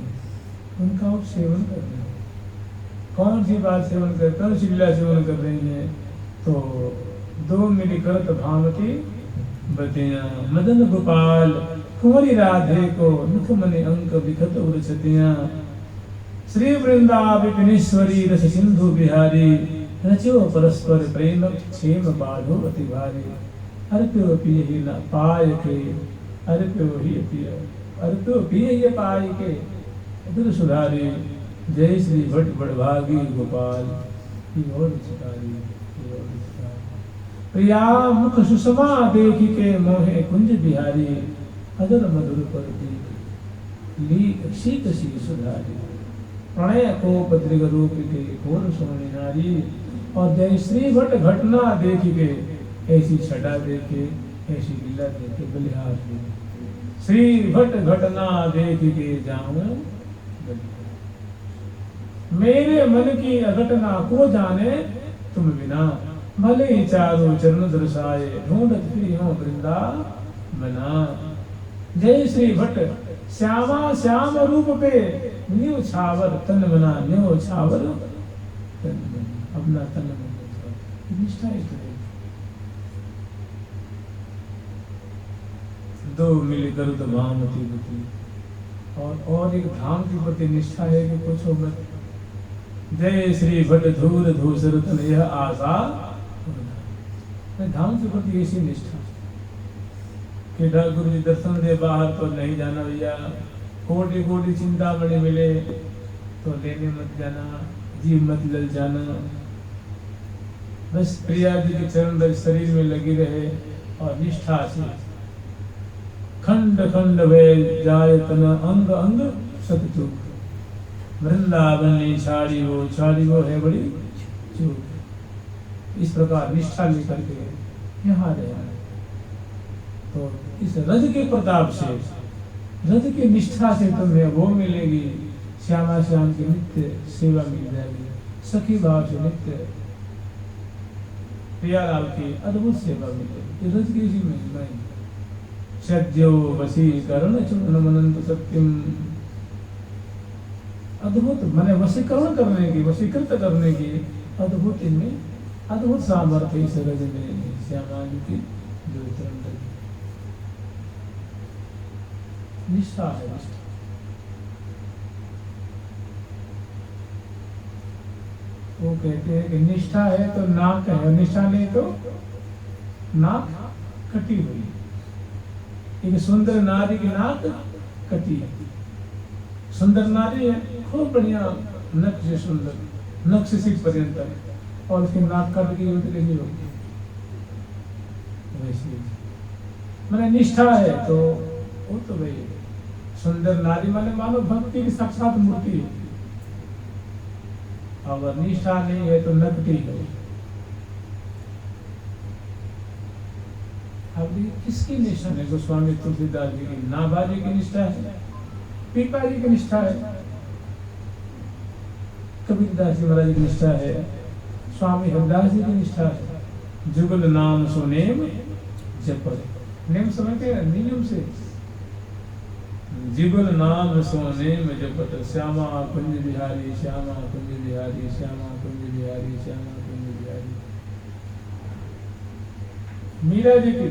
S1: उनका वो सेवन कर रहे हैं। कौन सी बात सेवन कर, कौन सी लीला सेवन कर रही है? तो दो मिली करत भावती बतियां मदन गोपाल कुंवरी राधे को मुख मनि अंक विखत उड़छतियां श्री वृंदा विपिनेश्वरी रस सिंधु बिहारी रचो परस्पर प्रेम क्षेम बाढ़ो अति भारी अर्प्यो पिय न पाय के अर्प्यो ही पिय अर्प्यो पिय पाय के अदर सुधारी जय श्री भट्ट बड़भागी गोपाल की ओर चितारी प्रिया मुख सुषमा देख के मोहे कुंज बिहारी अदर मधुर पर देख लीक शीत सी सुधारी प्रणय को पत्रिक रूप के घोर सोनी नारी और जय श्री भट्ट घटना देख के ऐसी छटा देखे ऐसी लीला देखे बलिहार श्री भट्ट घटना देख के जाऊं मेरे मन की अघटना को जाने तुम बिना भले ही चारों चरण दर्शाए ढूंढत फिरी हो वृंदा बना। जय श्री भट्ट श्यामा श्याम रूप पे न्यू छावर तन बना न्यू छावर तन बना अपना तन बना निष्ठा ही दो मिल कर तो भामती बुद्धि और एक धाम के प्रति निष्ठा है कि कुछ हो मत। जय श्री भट्ट धूर धूसर तन यह आशा धाम के प्रति ऐसी निष्ठा कि गुरु जी दर्शन दे बाहर तो नहीं जाना भैया, कोटि कोटि चिंता बड़े मिले तो लेने मत जाना, जीव मत लल जाना, बस प्रिया जी के चरण दर शरीर में लगी रहे और निष्ठा से खंड खंड वे जाए तन अंग अंग सतचूक वृंदावन छाड़ी वो है बड़ी चूक। इस प्रकार निष्ठा लेकर के यहाँ रहे तो इस रज के प्रताप से रज की निष्ठा से तुम्हें वो मिलेगी, श्यामा श्याम की नित्य सेवा मिल जाएगी, सखी भाव से नित्य प्रियालाल की अद्भुत सेवा मिलेगी। रज की इसी महिमा सज्जो वशीकरण चूर्ण मनंत सत्यम, अद्भुत माने वशीकरण करने की, वशीकृत करने की अद्भुत इनमें अद्भुत सामर्थ्य इस रज में श्यामा जी की जो चरण निष्ठा है। निष्ठा वो कहते हैं कि निष्ठा है तो नाक है, निष्ठा नहीं तो नाक कटी हुई। एक सुंदर नारी की नाक कटी है, सुंदर नारी है खूब बढ़िया नक से सुंदर, नक से सिर पर्यंत और उसकी नाक कट गई तो कैसी होगी? वैसी मैंने निष्ठा है तो वो तो भाई सुंदर नारी माने मानो भक्ति की साक्षात मूर्ति है। अगर निष्ठा नहीं है तो नकटी है। अब देखिए किसकी निष्ठा है? गोस्वामी तुलसीदास जी की नाभाजी की निष्ठा है, पीपा जी की निष्ठा है, कबीरदास जी महाराज की निष्ठा है, स्वामी हरदास जी की निष्ठा है। जुगल नाम सुनेम जपत, नेम समझते हैं, नियम से जुगल नाम सुनेम जपत, श्यामा कुंज बिहारी श्यामा कुंज बिहारी श्यामा कुंज बिहारी श्यामा कुंज बिहारी। मीरा जी की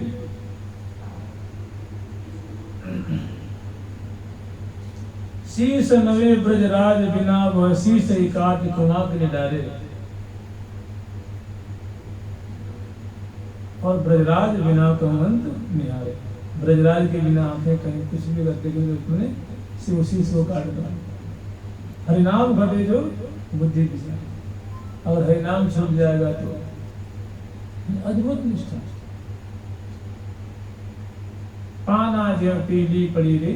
S1: शीश नवे ब्रजराज बिना वह शीश ही काट कुमाक निडारे। और ब्रजराज बिना तो मंत्र निहारे, ब्रजराज के बिना आंखें कहीं कुछ भी करते कि तुमने शिव शीश को काट दो। हरिनाम घटे जो बुद्धि की, अगर हरिनाम छूट जाएगा तो अद्भुत निष्ठा। पाना जो पीली पड़ी रे,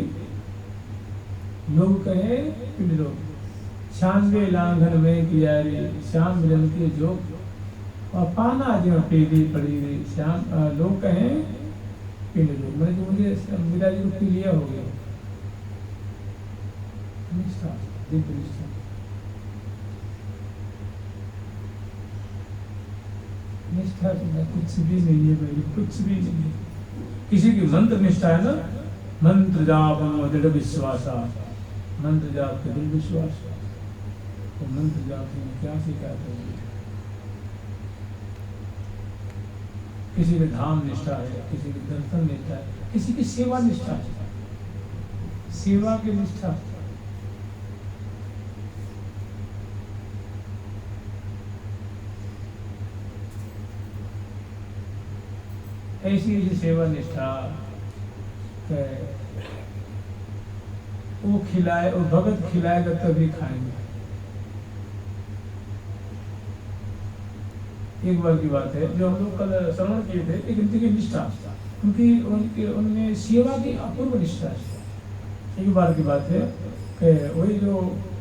S1: लोग कहे पिंड लोग, 96 लांघन में किया रे श्याम मिलन के जो। और पाना जो पीली पड़ी रे श्याम, लोग कहे पिंड लोग, मैंने जो मुझे मीरा जी को पी लिया हो गया। निष्ठा, दिव्य निष्ठा। निष्ठा तो कुछ भी नहीं है भाई, कुछ भी नहीं है। किसी की मंत्र निष्ठा है ना, मंत्र जाप दृढ़ विश्वास, मंत्र जाप के दृढ़ विश्वास। तो मंत्र जाप में क्या सिखाते हैं? किसी की धाम निष्ठा है, किसी की दर्शन निष्ठा है, किसी की सेवा निष्ठा है, सेवा की निष्ठा। ऐसी ऐसी सेवा निष्ठा वो खिलाए, और भगत खिलाएगा तभी खाएंगे। एक बार की बात है, जो हम लोग कल श्रवण किए थे, एक इनकी की निष्ठा, उनकी उनमें सेवा की अपूर्व निष्ठा है। एक बार की बात है कि वही जो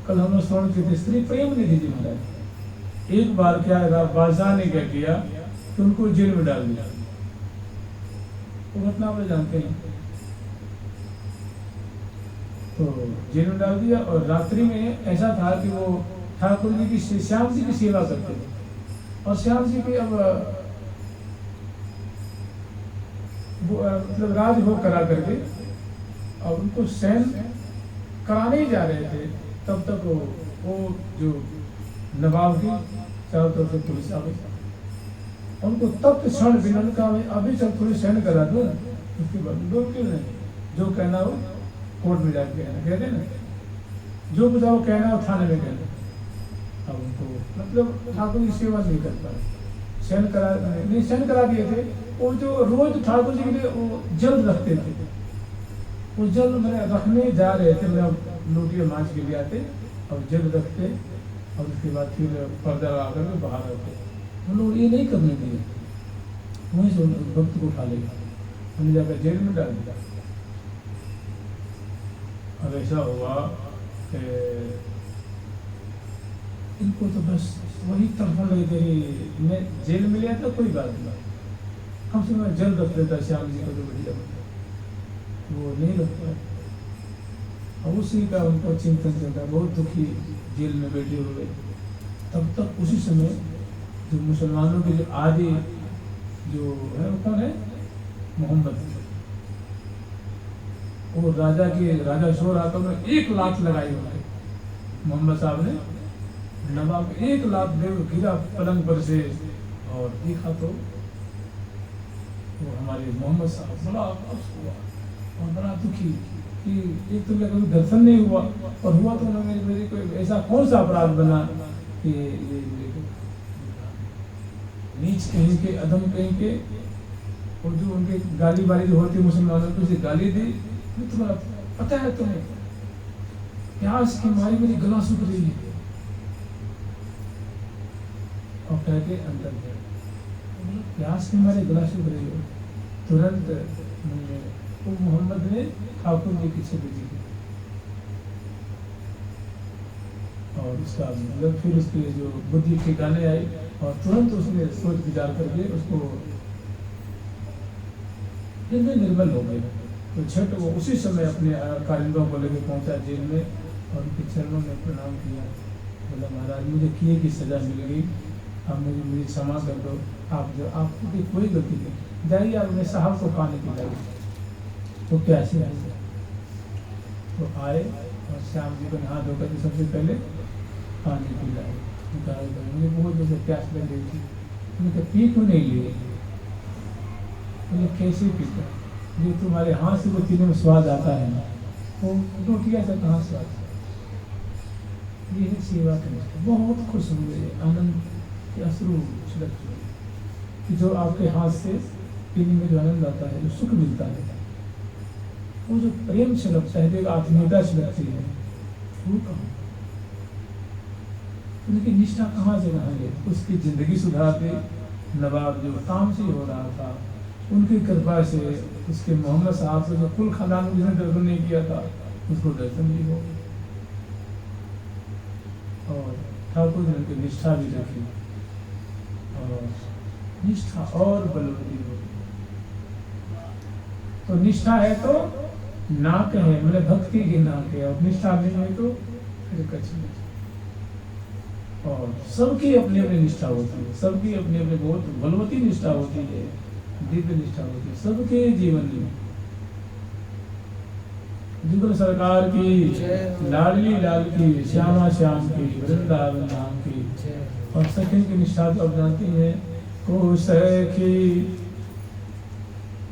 S1: कल हम लोग श्रवण किए थे, श्री प्रेम निधि जी महाराज, एक बार क्या रहा, बादशाह ने क्या किया कि उनको जेल में डाल दिया। वो घटना आप जानते हैं। तो जेल में डाल दिया, और रात्रि में ऐसा था कि वो ठाकुर जी की, श्याम जी की सेवा करते थे, और श्याम जी के अब मतलब राजभोग करा करके अब उनको सहन कराने ही जा रहे थे, तब तक वो जो नवाब की चारों तरफ से पुलिस आ गई। उनको तब क्षण विनन का, अभी चल थोड़ी सहन करा दो, उसके बाद लोग क्यों नहीं, जो कहना हो कोर्ट में जाके कहना, कहते ना, जो कुछ वो कहना हो थाने में कहना। अब उनको मतलब ठाकुर की सेवा नहीं कर पाए, सहन करा नहीं, सहन करा दिए थे। वो जो रोज ठाकुर जी के लिए वो जल रखते थे, वो जल मैंने रखने जा रहे थे, मैं लोटिया मांझ के लिए आते और जल रखते, और उसके बाद फिर पर्दा लगा कर बाहर आते। हम लोग ये नहीं करने दिए, वहीं से भक्त को उठा लेगा, हमने जाकर जेल में डाल दिया। अब ऐसा हुआ कि इनको तो बस वही तड़पण लगे, तेरी मैं जेल में लिया था कोई बात नहीं, कम से कम जल रख देता श्याम जी को, जो बढ़िया वो नहीं रख पाए। और उसी का उनको चिंतन चलता, बहुत दुखी जेल में बैठे हुए। तब तक उसी समय जो मुसलमानों के जो आदि जो है, वो कौन है, मोहम्मद, वो राजा शोर आता में 1 लाख लगाई उन्होंने, मोहम्मद साहब ने नवाब 1 लाख दे, गिरा पलंग पर से, और देखा तो वो हमारे मोहम्मद साहब बड़ा अफसोस हुआ और बड़ा दुखी कि एक तो कभी दर्शन नहीं हुआ, और हुआ तो उन्होंने मेरे को ऐसा कौन सा अपराध बना कि ये नीच कहीं के, अदम कहीं के, और जो उनके गाली बाली जो होती मुसलमानों को, उसे गाली दी, तुम्हारा पता है तुम्हें, प्यास की मारी मेरी गला सूख रही है, और कह के अंदर गए, प्यास की मारी गला सूख रही हो। तुरंत वो मोहम्मद ने ठाकुर जी की छवि दी, और उसका मतलब फिर उसकी जो बुद्धि ठिकाने आई, और तुरंत उसने सोच विचार करके उसको हृदय निर्मल हो गए। तो छठ वो उसी समय अपने कारिंदों को लेकर पहुंचा जेल में और उनके चरणों में प्रणाम किया। बोला महाराज मुझे किए की सजा मिल गई, अब मुझे क्षमा कर दो। आप जो आपकी कोई गलती नहीं, जाइए आप अपने साहब को पानी पिलाइए। तो क्या से आए तो आए और श्याम जी को नहा धोकर के सबसे पहले पानी पिलाए। मुझे बहुत जैसे प्यास लग रही थी, उन्होंने पी क्यों नहीं लिए? मुझे कैसे पीता? ये तुम्हारे हाथ से वो पीने में स्वाद आता है ना, वो रोटियाँ से कहाँ स्वाद? ये है सेवा करना। बहुत खुश हुए, आनंद के अश्रु छिड़क कि जो आपके हाथ से पीने में जो आनंद आता है, जो सुख मिलता है, वो जो प्रेम छिड़कता है, जो आत्मीयता छिड़कती है, वो कहाँ? उनकी निष्ठा कहाँ से कहाँ गई? उसकी जिंदगी सुधारते नवाब जो काम से हो रहा था, उनकी कृपा से उसके मोहम्मद साहब से जो कुल खानदान को जिसने दर्शन नहीं किया था, उसको दर्शन भी हो गया। और ठाकुर ने उनकी निष्ठा भी रखी और निष्ठा और बलवती हो। तो निष्ठा है तो ना कहे, मैंने भक्ति की ना कहे, और निष्ठा नहीं है तो फिर कुछ नहीं। और सबकी अपनी अपनी निष्ठा होती है, सबकी अपनी अपनी बहुत बलवती निष्ठा होती है, दिव्य निष्ठा होती है सबके जीवन में। जुगल सरकार की, लाडली लाल की, श्यामा श्याम की, वृंदावन धाम की, और सखी की निष्ठा तो अब जानती है। को सखी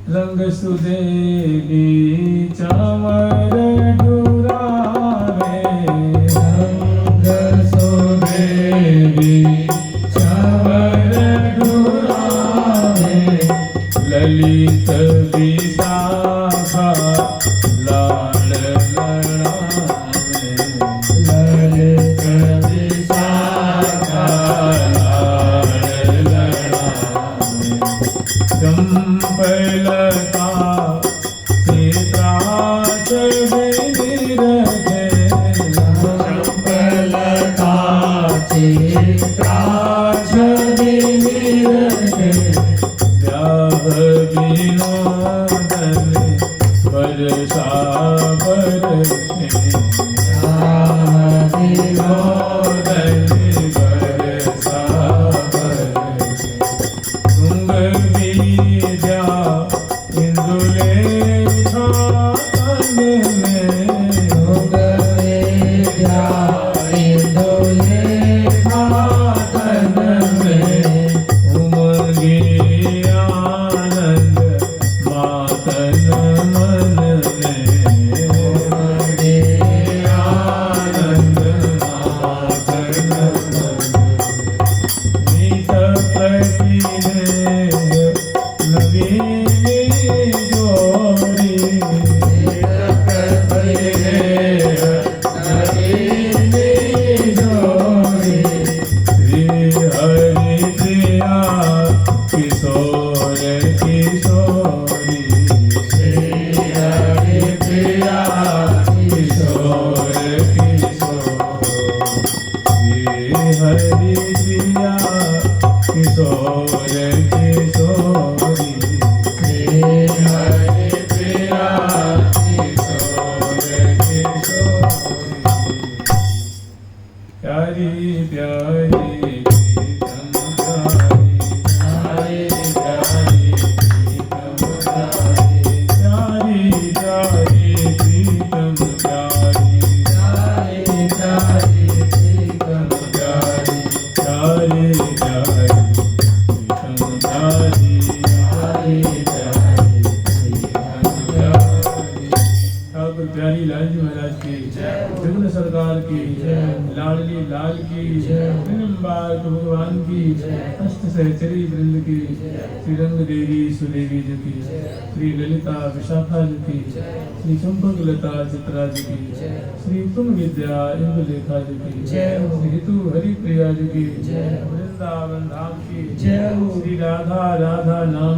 S1: रंग सुदेली चावर डुरावे, रंग सुदेली चावर डुरावे, ललित विशाखा लाल लड़ावे, ललित विशाखा लाल लड़ावे, चंपलता सीताच बिनी रखे, चंपलता सीताच बिनी रखे, ब्याह विनोदन बरसा बरसे, ब्याह विनोदन बरसा बरसे, तुंग बीजा इंदुलेखा तन में, तुंग बीजा इंदुलेखा तन में, उमंगी आनंद मातन मन में, उमंगी आनंद मातन मन में, नीत प्रतिने नवीनी जोड़ी, नीत प्रतिने नवीनी जोड़ी, श्री हरि प्रिया किशोर किशोरी, श्री हरि प्रिया किशोर किशोरी, श्री हरि प्रिया किशोर किशोरी, श्री हरि प्रिया किशोर किशोरी, प्यारी प्यारी प्रीतम प्यारी, प्यारी प्यारी प्रीतम प्यारी, प्यारी प्यारी प्रीतम प्यारी, प्यारी प्यारी प्रीतम प्यारी, प्यारी प्यारी प्रीतम प्यारी, प्यारी प्यारी प्रीतम प्यारी। ठाकुर प्यारी लाल जी महाराज की, जुगल सरकार की, लाडली लाल की, निम्बार भगवान की, अष्ट सहचरी वृंद की, श्री रंग देवी सुदेवी जी की, श्री ललिता विशाखा जी की, श्री चंपक लता चित्रा जी की, श्री तुम विद्या इंदुलेखा जी की, श्री ऋतु हरि प्रिया जी की, वृंदावन धाम की, श्री राधा राधा नाम